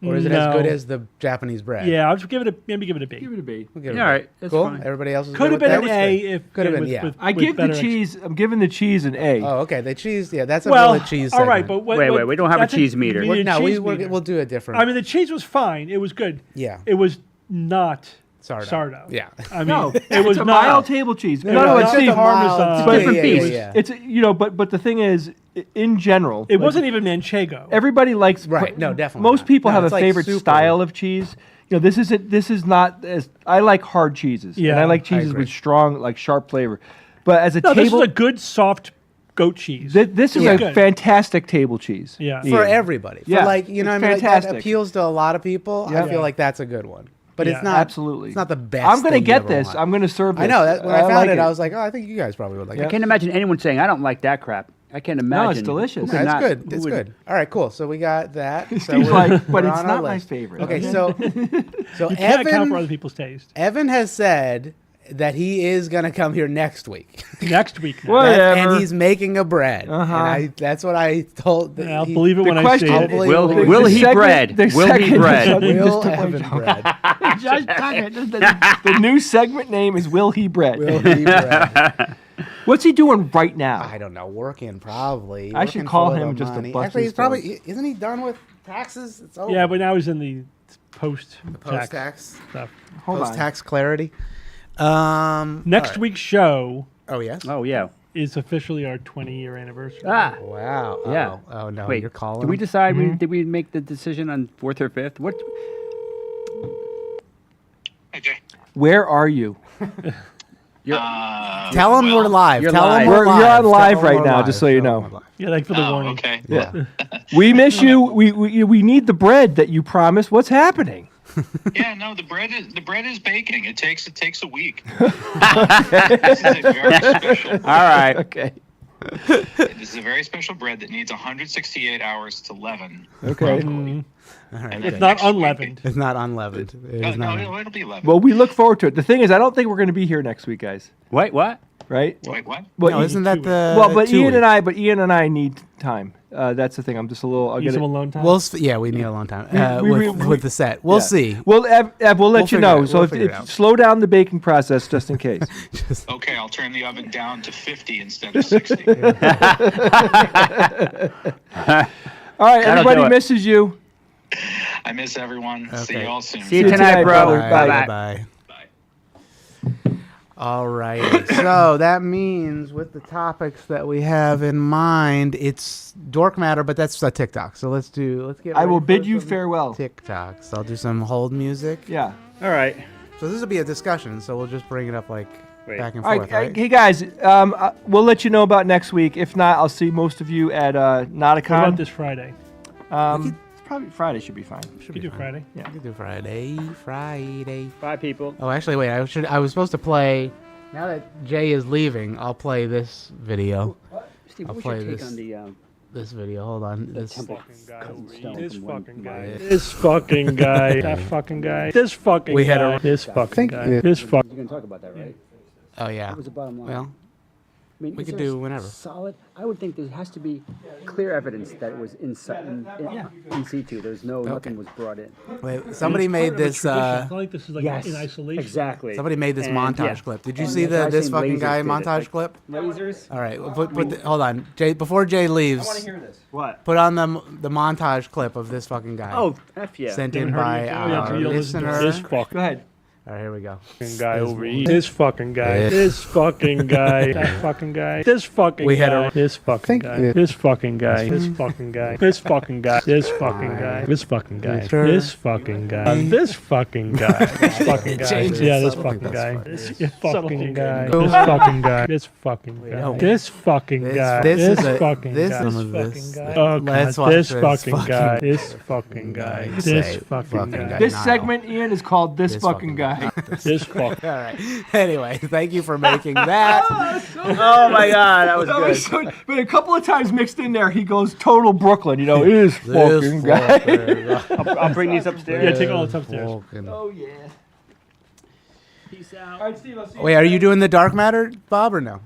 or is it as No. good as the Japanese bread? Yeah, I'll just give it a maybe give it a B. Give it a B. We'll give it Yeah, a all B. right, that's cool. fine. Everybody else is Could have good been with an that? A if Could have been, with- yeah. with- I with give the better cheese. I'm giving the cheese an A. Oh, okay. The cheese, yeah, that's a Well, real cheese. all right, segment. but Wait, we don't have a that's cheese meter. we need a no, cheese meter. we'll do a different. I mean, the cheese was fine. It was good. Yeah. It was not Sardo. Yeah. I mean, No, it was it's a not mild table cheese. It No, was no, not it's the Steve. Parmesan. But- different beast. Yeah. It's but the thing is, in general, It like, wasn't even manchego. Everybody likes Right, no, definitely Most not. people No, have a it's like favorite super- style of cheese. This is not as I like hard cheeses. And Yeah, I like I cheeses agree. with strong, like sharp flavor. But as a No, this is table, a good soft goat cheese. this is Yeah. a Good. fantastic table cheese. Yeah. For everybody. For Yeah, like, you know, it's what I mean, like that fantastic. appeals to a lot of people. Yeah. I feel like that's a good one. But Yeah. it's not Absolutely. It's not the best. I'm gonna thing you get ever this. want. I'm gonna serve this. I know that when I found like it, I was like, oh, I think you guys probably would like I it. can't imagine anyone saying, I don't like that crap. I can't imagine. delicious. Who No, could it's not- good. who It's would- good. All right, cool. So we got that. So Steve's we're- like, but we're it's on our not my list. favorite. Okay, so You can't account for Evan other people's taste. Evan has said, that he is gonna come here next week. Next week. Now. Whatever. And he's making a bread. Uh-huh. And that's what I told. I'll believe it when I see question- it. Will he bread? Will he bread? Will Evan bread? Just the new segment name is Will He Bread. Will he bread? What's he doing right now? I don't know. Working probably. I should Working call for him the just to money. bust Actually, his he's probably isn't he done with taxes? It's over. Yeah, but now he's in the post post-tax stuff. Hold on. post-tax clarity. Next all right. week's show Oh yes. Oh yeah. is officially our 20-year anniversary. Ah. Wow. Yeah. Oh no. Wait. You're calling. Did we him? decide? Did we make the decision on 4th or 5th? What? Where are you? Tell him we're live. You're Tell live. him we're live. You're on live Tell him right we're now, live. just so you Tell him know. we're live. Yeah, like for the warning. Okay. Yeah. We miss you. We need the bread that you promised. What's happening? Yeah, no, the bread is baking. It takes a week. This is a very special. All right. Okay. This is a very special bread that needs 168 hours to leaven. Okay. All right. It's not unleavened. It's not unleavened. It No, is not. it'll be leavened. Well, we look forward to it. The thing is, I don't think we're going to be here next week, guys. Wait. What? Right? Wait, what? Well, No, isn't that the? well, but 2 Ian weeks? and I need time. That's the thing. I'm just a little. I'll Need get some it. alone time. Yeah, we need a long time we- with the set. We'll Yeah. see. We'll let We'll you figure know. it- So we'll if, figure it if out. slow down the baking process just in case. Okay, I'll turn the oven down to 50 instead of 60. All right, That'll do everybody it. misses you. I miss everyone. See Okay. you all soon. See you you tonight, tonight, bro. brother. Bye. Bye. Bye. All right. So that means with the topics that we have in mind, it's dork matter, but that's a TikTok. So let's get. I ready will for bid you some farewell. TikToks. I'll do some hold music. Yeah. All right. So this will be a discussion. So we'll just bring it up like back and All forth. right, Right? hey guys, we'll let you know about next week. If not, I'll see most of you at What Nauticon. about this Friday? Probably Friday should be fine. Should We be do fine. Friday. We can do Friday. Bye, people. Oh, actually, wait. I was supposed to play. Now that Jay is leaving, I'll play this video. Steve, I'll what's your play take this. on the This video. Hold on. This. temple? This fucking guy. This fucking guy. That fucking guy. This fucking We had guy. a- This fucking think- guy. This fuck. You're gonna talk about that, right? Oh yeah. What was the bottom line? Well, I mean, we is could there do whenever. Solid. I would think there has to be clear evidence that it was in situ. There's nothing was brought in. wait. Somebody made this. It's not like this is like Yes, in isolation. exactly. Somebody made this And, montage yeah. clip. Did you And see the guy this saying fucking lasers guy did it, montage like- clip? Lasers. All right. Hold on, Jay. Before Jay leaves, hear this. What? put on the montage clip of this fucking guy. Oh, F yeah. Sent You in haven't by heard it? our You'll listen to listener. This fuck. Go ahead. All right, here we go. Fucking guy over one. here. This fucking guy. Yeah. This fucking guy. That fucking guy. This fucking We had guy. a- This fucking guy. This fucking guy. This fucking guy. This fucking guy. This fucking guy. This fucking guy. Sure. This fucking guy. This fucking guy. This fucking guy. changes. Yeah, this Subtle. fucking guy. That's This fucking guy. Subtle. This fucking guy. This fucking guy. don't- This fucking guy. This This is a- fucking this guy. is This some of fucking this. guy. Oh Let's god. watch This this fucking fucking- guy. This fucking guy. Say This it. fucking guy. This Denial. segment, Ian, is called This This Fucking Guy. This fuck. All right. Anyway, thank you for making that. Oh my God, that was That good. was so, but a couple of times mixed in there, he goes total Brooklyn. You know, this fucking guy. fucker. I'll bring these upstairs. Yeah, take all the upstairs. Fucking- Oh yeah. Peace out. All right, Steve. I'll see you. Wait, are you doing the dark matter, Bob, or no?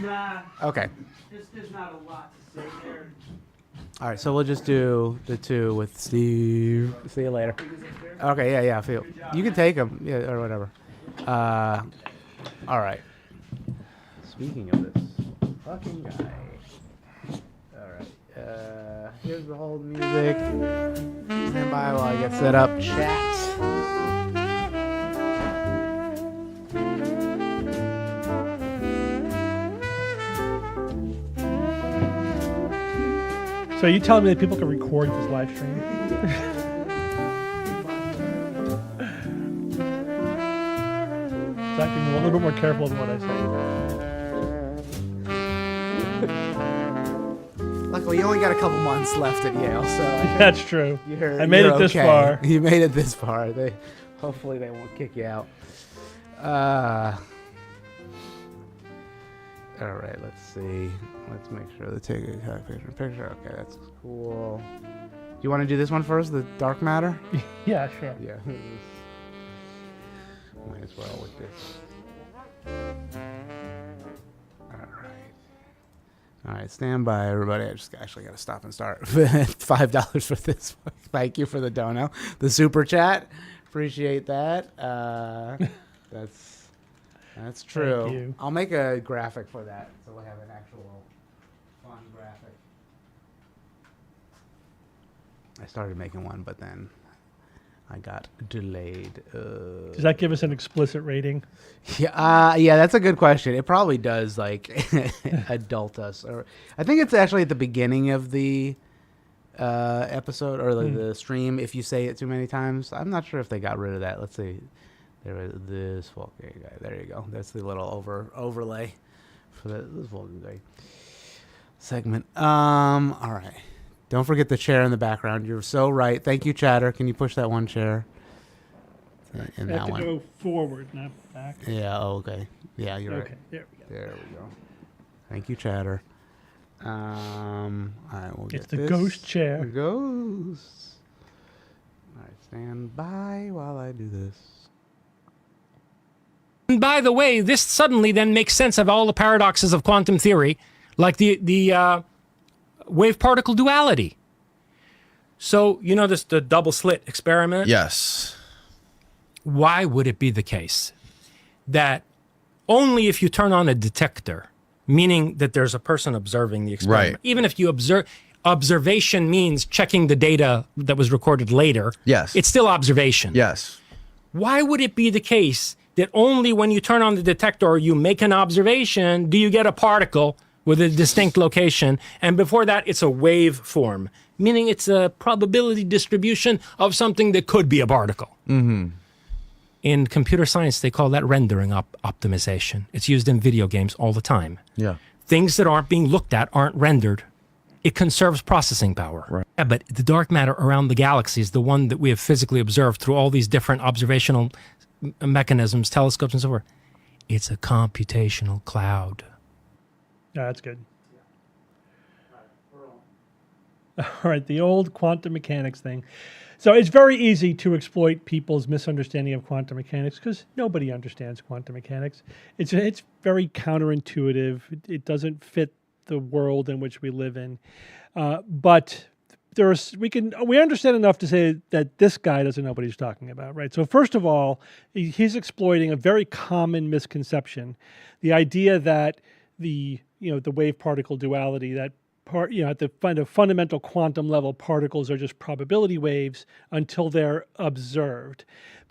Nah, Okay. there's not a lot to say there. All right, so we'll just do the two with Steve. See you later. Okay, yeah, feel. You can take them, yeah, or whatever. All right. Speaking of this fucking guy. All right. Here's the whole music. Stand by while I get set up. Chat. So you telling me that people can record this live stream? So I can be a little bit more careful with what I say. Luckily, you only got a couple months left at Yale, so That's true. you're, I made you're it this okay. far. You made it this far. Hopefully they won't kick you out. All right, let's see. Let's make sure to take a picture. Okay, that's cool. Do you want to do this one first, the dark matter? Yeah, sure. Yeah. Might as well with this. All right, stand by, everybody. I just actually got to stop and start. $5 for this one. Thank you for the dono. The super chat. Appreciate that. That's true. Thank you. I'll make a graphic for that, so we'll have an actual fun graphic. I started making one, but then I got delayed. Does that give us an explicit rating? Yeah, that's a good question. It probably does, like, adult us. Or I think it's actually at the beginning of the episode or the stream if you say it too many times. I'm not sure if they got rid of that. Let's see. There is this Vulcan guy. There you go. That's the little overlay for this Vulcan guy segment. All right. Don't forget the chair in the background. You're so right. Thank you, Chatter. Can you push that one chair? In that one. Go forward, not back. Yeah. Oh, okay. Yeah, you're right. Okay. There we go. There we go. Thank you, Chatter. All right. We'll get It's the this. ghost chair. The ghost. All right. Stand by while I do this. And by the way, this suddenly then makes sense of all the paradoxes of quantum theory, like the wave-particle duality. So, you know this, the double slit experiment? Yes. Why would it be the case that only if you turn on a detector, meaning that there's a person observing the experiment, Right. even if you observation means checking the data that was recorded later, Yes. it's still observation. Yes. Why would it be the case that only when you turn on the detector or you make an observation do you get a particle with a distinct location, and before that it's a wave form, meaning it's a probability distribution of something that could be a particle. Mm-hmm. In computer science, they call that rendering optimization. It's used in video games all the time. Yeah. Things that aren't being looked at aren't rendered. It conserves processing power. Right. Yeah, but the dark matter around the galaxy is the one that we have physically observed through all these different observational mechanisms, telescopes, and so forth. It's a computational cloud. Yeah, that's good. All right, the old quantum mechanics thing. So it's very easy to exploit people's misunderstanding of quantum mechanics because nobody understands quantum mechanics. It's very counterintuitive. It doesn't fit the world in which we live in. But we understand enough to say that this guy doesn't know what he's talking about, right? So first of all, he's exploiting a very common misconception, the idea that the wave particle duality, that at the fundamental quantum level, particles are just probability waves until they're observed.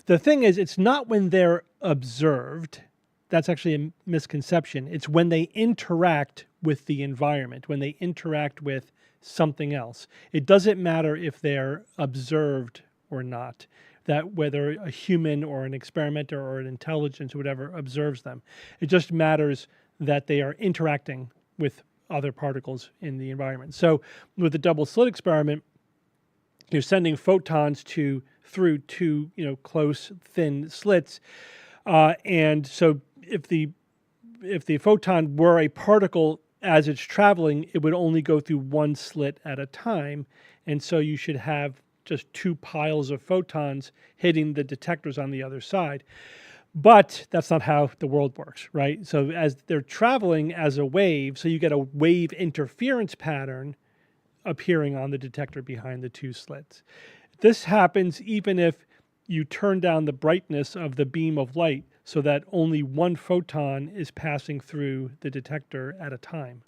The thing is, it's not when they're observed. That's actually a misconception. It's when they interact with the environment, when they interact with something else. It doesn't matter if they're observed or not, that whether a human or an experimenter or an intelligence or whatever observes them. It just matters that they are interacting with other particles in the environment. So with the double slit experiment, you're sending photons through two close, thin slits, and so if the photon were a particle as it's traveling, it would only go through one slit at a time, and so you should have just two piles of photons hitting the detectors on the other side. But that's not how the world works, right? So as they're traveling as a wave, so you get a wave interference pattern appearing on the detector behind the two slits. This happens even if you turn down the brightness of the beam of light so that only one photon is passing through the detector at a time.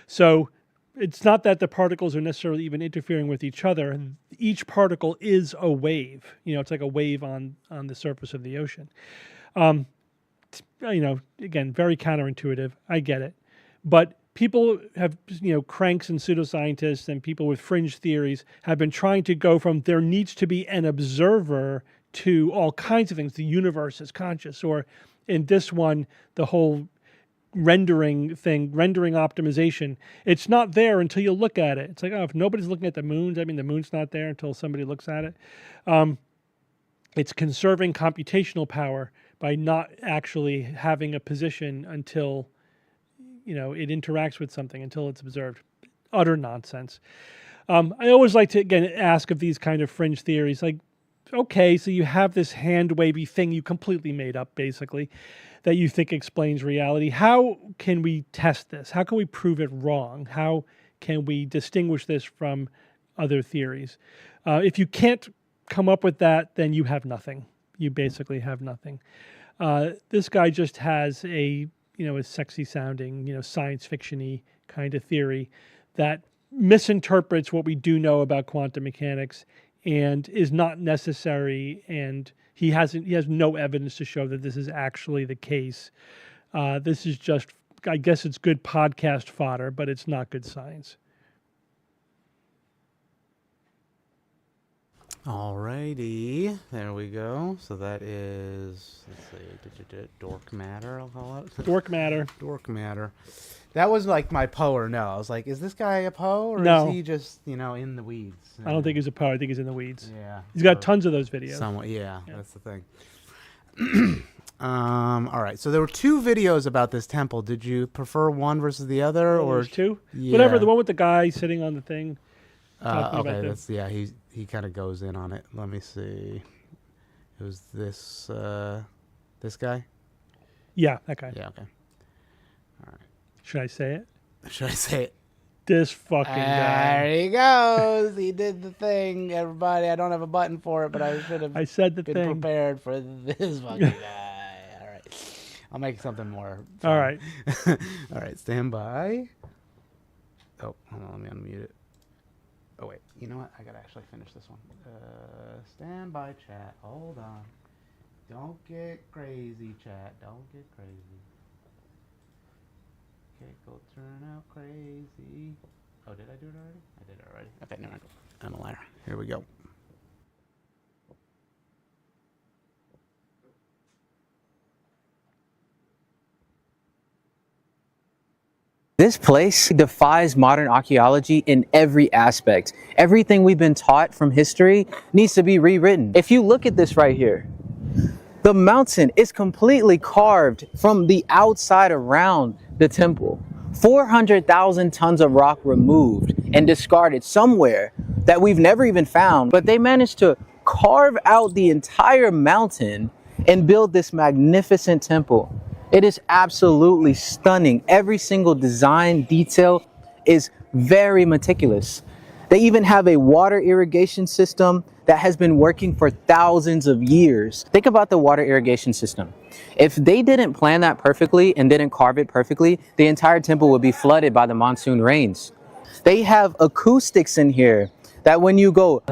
So it's not that the particles are necessarily even interfering with each other. Each particle is a wave. It's like a wave on the surface of the ocean. Again, very counterintuitive. I get it. But people have, cranks and pseudoscientists and people with fringe theories have been trying to go from there needs to be an observer to all kinds of things. The universe is conscious. Or in this one, the whole rendering optimization, it's not there until you look at it. It's like, if nobody's looking at the moons, the moon's not there until somebody looks at it. It's conserving computational power by not actually having a position until it interacts with something, until it's observed. Utter nonsense. I always like to again ask of these kind of fringe theories, like, okay, so you have this hand wavy thing you completely made up, basically, that you think explains reality. How can we test this? How can we prove it wrong? How can we distinguish this from other theories? If you can't come up with that, then you have nothing. You basically have nothing. This guy just has a sexy sounding, science fiction-y kind of theory that misinterprets what we do know about quantum mechanics and is not necessary, and he has no evidence to show that this is actually the case. This is just, I guess it's good podcast fodder, but it's not good science. Alrighty, there we go. So that is, let's see, dork matter, I'll call it. Dork matter. Dork matter. That was like my Poe or no. I was like, is this guy a Poe or No. is he just, in the weeds? I don't think he's a Poe. I think he's in the weeds. Yeah. He's got tons of those videos. Somewhat, yeah, that's the thing. All right, so there were 2 videos about this temple. Did you prefer one versus the other, or there's 2? Yeah. Whatever. The one with the guy sitting on the thing. Okay, that's he kind of goes in on it. Let me see. It was this guy. Yeah, that guy. Yeah. Okay. All right. Should I say it? Should I say it? This fucking guy. There he goes. He did the thing, everybody. I don't have a button for it, but I should have. I said the been thing. prepared for this fucking guy. All right. I'll make something more fun. All right. All right. Stand by. Oh, hold on. Let me unmute it. Oh, wait. You know what? I got to actually finish this one. Stand by, chat. Hold on. Don't get crazy, chat. Don't get crazy. Okay, go turn out crazy. Oh, did I do it already? I did it already. Okay, never mind. I'm a liar. Here we go. This place defies modern archaeology in every aspect. Everything we've been taught from history needs to be rewritten. If you look at this right here, the mountain is completely carved from the outside around the temple. 400,000 tons of rock removed and discarded somewhere that we've never even found, but they managed to carve out the entire mountain and build this magnificent temple. It is absolutely stunning. Every single design detail is very meticulous. They even have a water irrigation system that has been working for thousands of years. Think about the water irrigation system. If they didn't plan that perfectly and didn't carve it perfectly, the entire temple would be flooded by the monsoon rains. They have acoustics in here that when you go,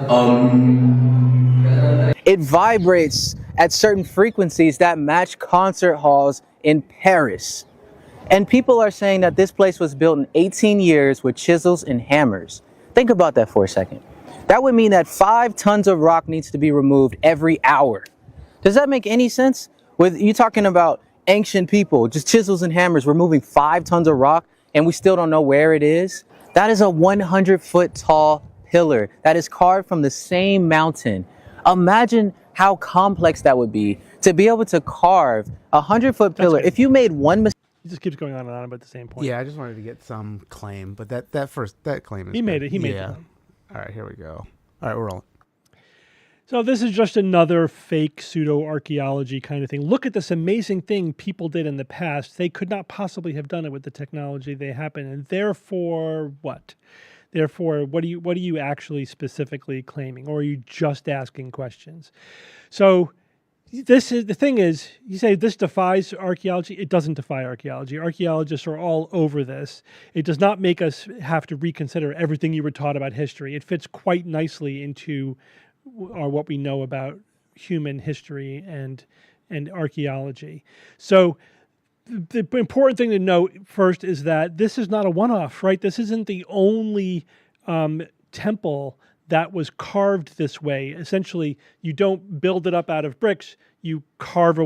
it vibrates at certain frequencies that match concert halls in Paris. And people are saying that this place was built in 18 years with chisels and hammers. Think about that for a second. That would mean that 5 tons of rock needs to be removed every hour. Does that make any sense? With you talking about ancient people, just chisels and hammers, we're moving 5 tons of rock and we still don't know where it is? That is a 100-foot tall pillar that is carved from the same mountain. Imagine how complex that would be to be able to carve a 100-foot pillar. If you made one mistake. He just keeps going on and on about the same point. Yeah, I just wanted to get some claim, but that claim is He made good. it. He made yeah. it. All right, here we go. All right, we're rolling. So this is just another fake pseudo-archaeology kind of thing. Look at this amazing thing people did in the past. They could not possibly have done it with the technology they happen, and therefore what? Therefore, what are you actually specifically claiming, or are you just asking questions? So this is the thing is, you say this defies archaeology. It doesn't defy archaeology. Archaeologists are all over this. It does not make us have to reconsider everything you were taught about history. It fits quite nicely into what we know about human history and archaeology. So the important thing to note first is that this is not a one-off, right? This isn't the only temple that was carved this way. Essentially, you don't build it up out of bricks, you carve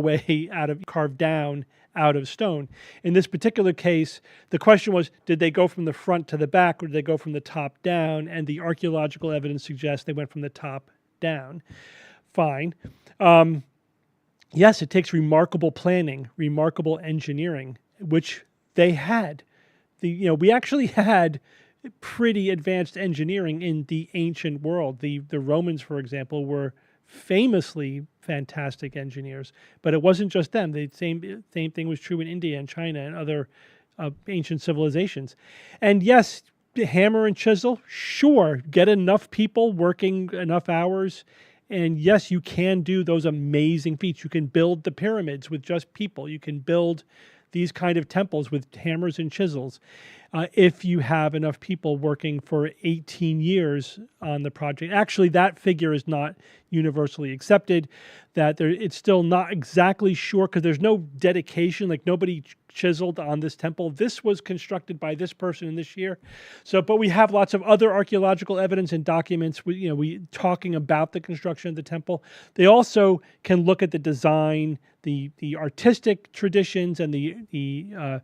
down out of stone. In this particular case, the question was, did they go from the front to the back, or did they go from the top down? And the archaeological evidence suggests they went from the top down. Fine. Yes, it takes remarkable planning, remarkable engineering, which they had. We actually had pretty advanced engineering in the ancient world. The Romans, for example, were famously fantastic engineers, but it wasn't just them. The same thing was true in India and China and other ancient civilizations. And yes, hammer and chisel, sure, get enough people working enough hours, and yes, you can do those amazing feats. You can build the pyramids with just people. You can build these kind of temples with hammers and chisels. If you have enough people working for 18 years on the project. Actually, that figure is not universally accepted. It's still not exactly sure because there's no dedication, like nobody chiseled on this temple. This was constructed by this person in this year. But we have lots of other archaeological evidence and documents, we talking about the construction of the temple. They also can look at the design, the artistic traditions and the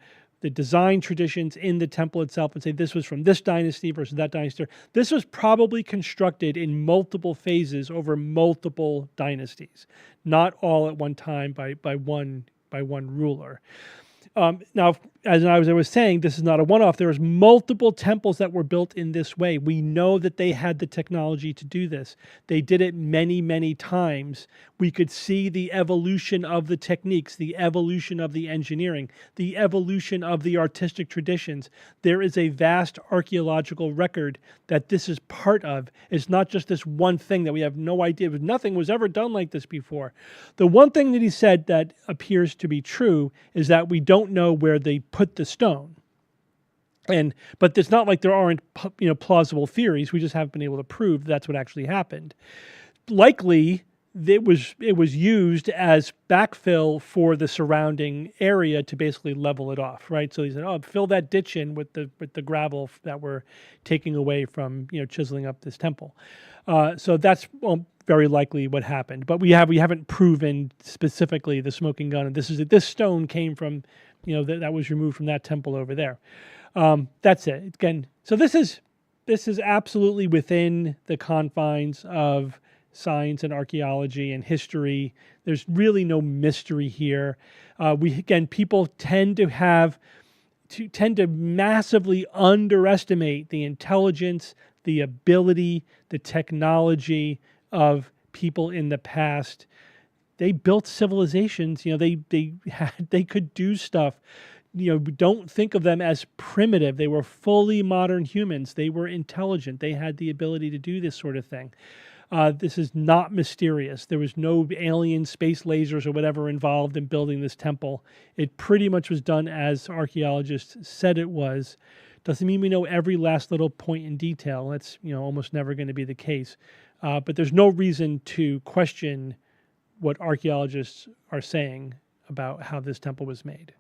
design traditions in the temple itself and say this was from this dynasty versus that dynasty. This was probably constructed in multiple phases over multiple dynasties, not all at one time by one ruler. Now, as I was saying, this is not a one-off. There was multiple temples that were built in this way. We know that they had the technology to do this. They did it many, many times. We could see the evolution of the techniques, the evolution of the engineering, the evolution of the artistic traditions. There is a vast archaeological record that this is part of. It's not just this one thing that we have no idea. Nothing was ever done like this before. The one thing that he said that appears to be true is that we don't know where they put the stone. But it's not like there aren't plausible theories. We just haven't been able to prove that's what actually happened. Likely, it was used as backfill for the surrounding area to basically level it off, right? So he said, "Oh, fill that ditch in with the gravel that we're taking away from chiseling up this temple." So that's very likely what happened. But we haven't proven specifically the smoking gun. And this stone came from that was removed from that temple over there. That's it. Again, so this is absolutely within the confines of science and archaeology and history. There's really no mystery here. People tend to massively underestimate the intelligence, the ability, the technology of people in the past. They built civilizations. They could do stuff. Don't think of them as primitive. They were fully modern humans. They were intelligent. They had the ability to do this sort of thing. This is not mysterious. There was no alien space lasers or whatever involved in building this temple. It pretty much was done as archaeologists said it was. Doesn't mean we know every last little point in detail. That's almost never going to be the case. But there's no reason to question what archaeologists are saying about how this temple was made.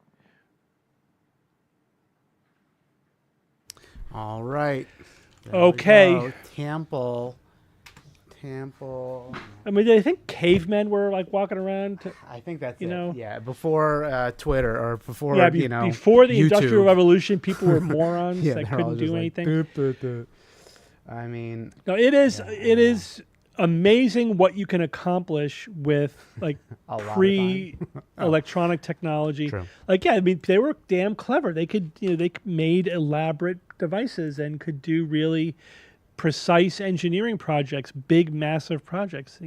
All right. Okay. Temple. I mean, I think cavemen were walking around. I think that's it. Yeah, before Twitter or before before the YouTube. Industrial Revolution, people were morons that they're all couldn't just do anything. I mean, no, it is amazing what you can accomplish with pre-electronic technology. True. I mean, they were damn clever. They could they made elaborate devices and could do really precise engineering projects, big, massive projects.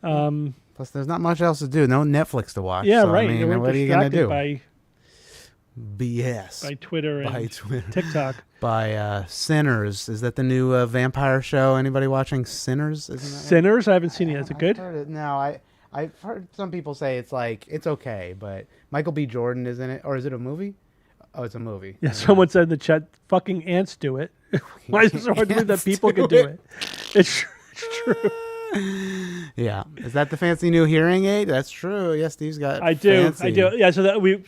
Plus, there's not much else to do. No Netflix to watch. Yeah, so, right. I mean, They were what are you gonna do? By BS. By Twitter and TikTok. By Sinners. Is that the new vampire show? Anybody watching Sinners? Isn't that Sinners? I haven't seen it. Is it good? I've heard some people say it's okay, but Michael B. Jordan is in it, or is it a movie? Oh, it's a movie. Yeah, someone said in the chat, "Fucking ants do it." Why is it so hard to believe that people can do it? It's true. Yeah, is that the fancy new hearing aid? That's true. Yes, Steve's got. I do. Fancy. I do. Yeah.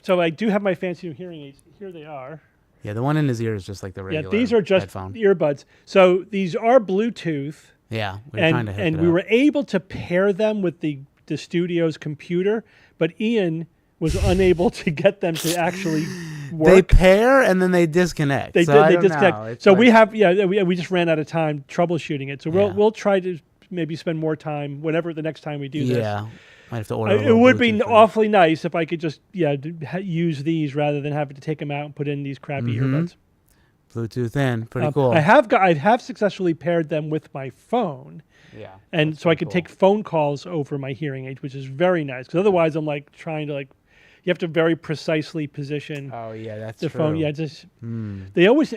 So I do have my fancy new hearing aids. Here they are. Yeah, the one in his ear is just like the regular. Yeah, these are just headphone. earbuds. So these are Bluetooth. Yeah, we're trying to hook and it we up. were able to pair them with the studio's computer, but Ian was unable to get them to actually work. They pair and then they disconnect. They disconnect. So we just ran out of time troubleshooting it. So we'll try to maybe spend more time whenever the next time we do this. Yeah, might have to order. It would be awfully nice if I could just use these rather than having to take them out and put in these crappy earbuds. Bluetooth in. Pretty cool. I have successfully paired them with my phone. Yeah. And so I could take phone calls over my hearing aid, which is very nice. Because otherwise, I'm like trying to you have to very precisely position. Oh yeah, that's the true. phone. Yeah, they always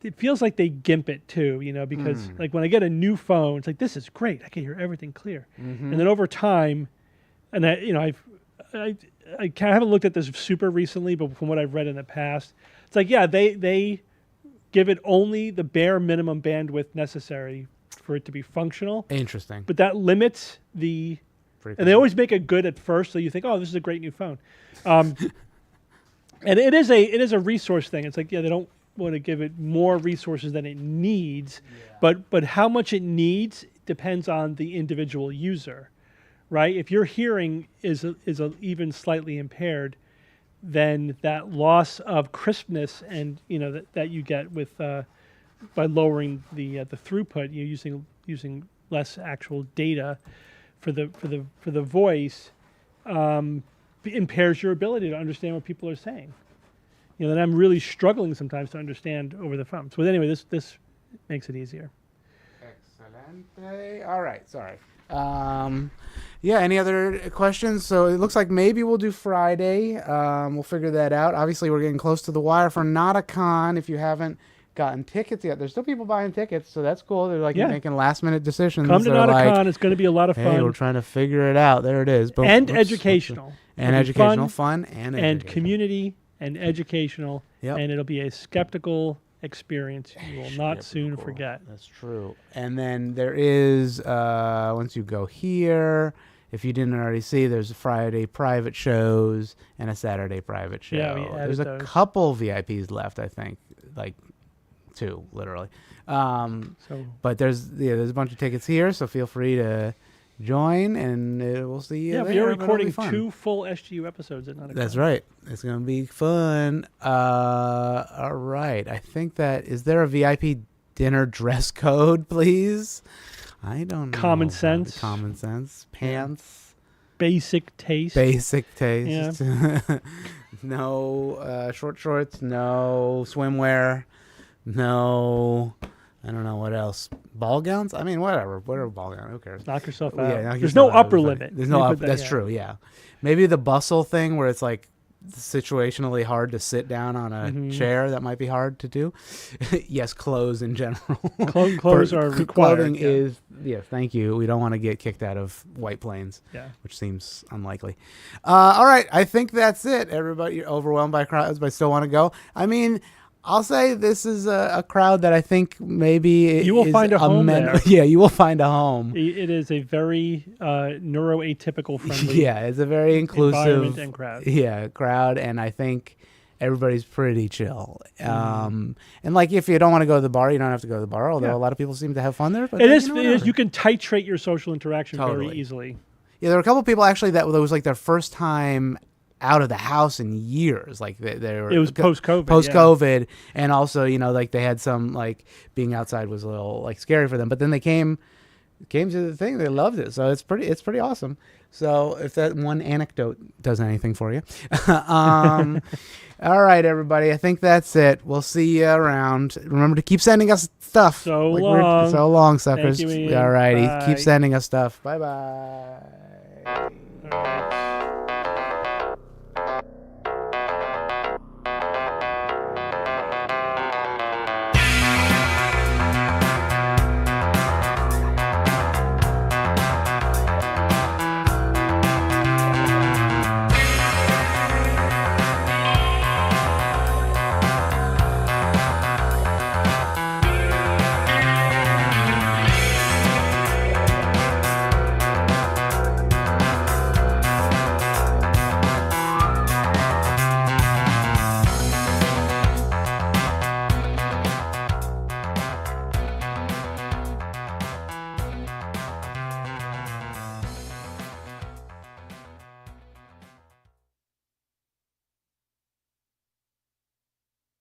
it feels like they gimp it too, because like when I get a new phone, it's like, this is great. I can hear everything clear. And then over time, and I haven't looked at this super recently, but from what I've read in the past, it's like, yeah, they give it only the bare minimum bandwidth necessary for it to be functional. Interesting. But that limits the, and they always make it good at first, so you think, oh, this is a great new phone. And it is a resource thing. It's like, yeah, they don't want to give it more resources than it needs, but how much it needs depends on the individual user, right? If your hearing is even slightly impaired, then that loss of crispness and that you get with by lowering the throughput, you're using less actual data for the voice, impairs your ability to understand what people are saying. Then I'm really struggling sometimes to understand over the phone. So anyway, this makes it easier. Excellent. All right, sorry. Yeah, any other questions? So it looks like maybe we'll do Friday. We'll figure that out. Obviously, we're getting close to the wire for NotaCon. If you haven't gotten tickets yet, there's still people buying tickets, so that's cool. They're making last-minute decisions. Come to NotaCon. It's going to be a lot of fun. Hey, we're trying to figure it out. There it is. Boom. And educational. And educational, fun, and community, and educational. Yep. And it'll be a skeptical experience you will not soon forget. That's true. And then there is, once you go here, if you didn't already see, there's a Friday private shows and a Saturday private show. Yeah, there's a couple VIPs left, I think, like 2, literally. But there's a bunch of tickets here, so feel free to join, and we'll see you there. Yeah, you're recording 2 full SGU episodes at 9 o'clock. That's right. It's going to be fun. All right. I think is there a VIP dinner dress code, please? I don't know. Common sense. Common sense. Pants. Basic taste. Basic taste. Yeah. No short shorts. No swimwear. No... I don't know what else. Ball gowns? I mean, whatever. Whatever ball gown. Who cares? Knock yourself out. Yeah, There's no upper limit. There's no up. That's true. Yeah. Maybe the bustle thing where it's like situationally hard to sit down on a chair. That might be hard to do. Yes, clothes in general. Clothes are required. Clothing is. Yeah. Thank you. We don't want to get kicked out of White Plains. Yeah. Which seems unlikely. All right. I think that's it. Everybody, you're overwhelmed by crowds, but still want to go. I mean, I'll say this is a crowd that I think maybe you will find a home there. Yeah, you will find a home. It is a very neuroatypical friendly. Yeah, it's a very inclusive environment and crowd. Yeah, crowd, and I think everybody's pretty chill. And like, if you don't want to go to the bar, you don't have to go to the bar. Although a lot of people seem to have fun there. But it is. You can titrate your social interaction very easily. Yeah, there were a couple of people actually that was like their first time out of the house in years. Like they were. It was post-COVID. Post-COVID, and also like they had some like being outside was a little like scary for them. But then they came to the thing. They loved it. So it's pretty awesome. So if that one anecdote does anything for you, all right, everybody. I think that's it. We'll see you around. Remember to keep sending us stuff. So long, suckers. Thank you, Ian. All righty. Bye. Keep sending us stuff. Bye bye.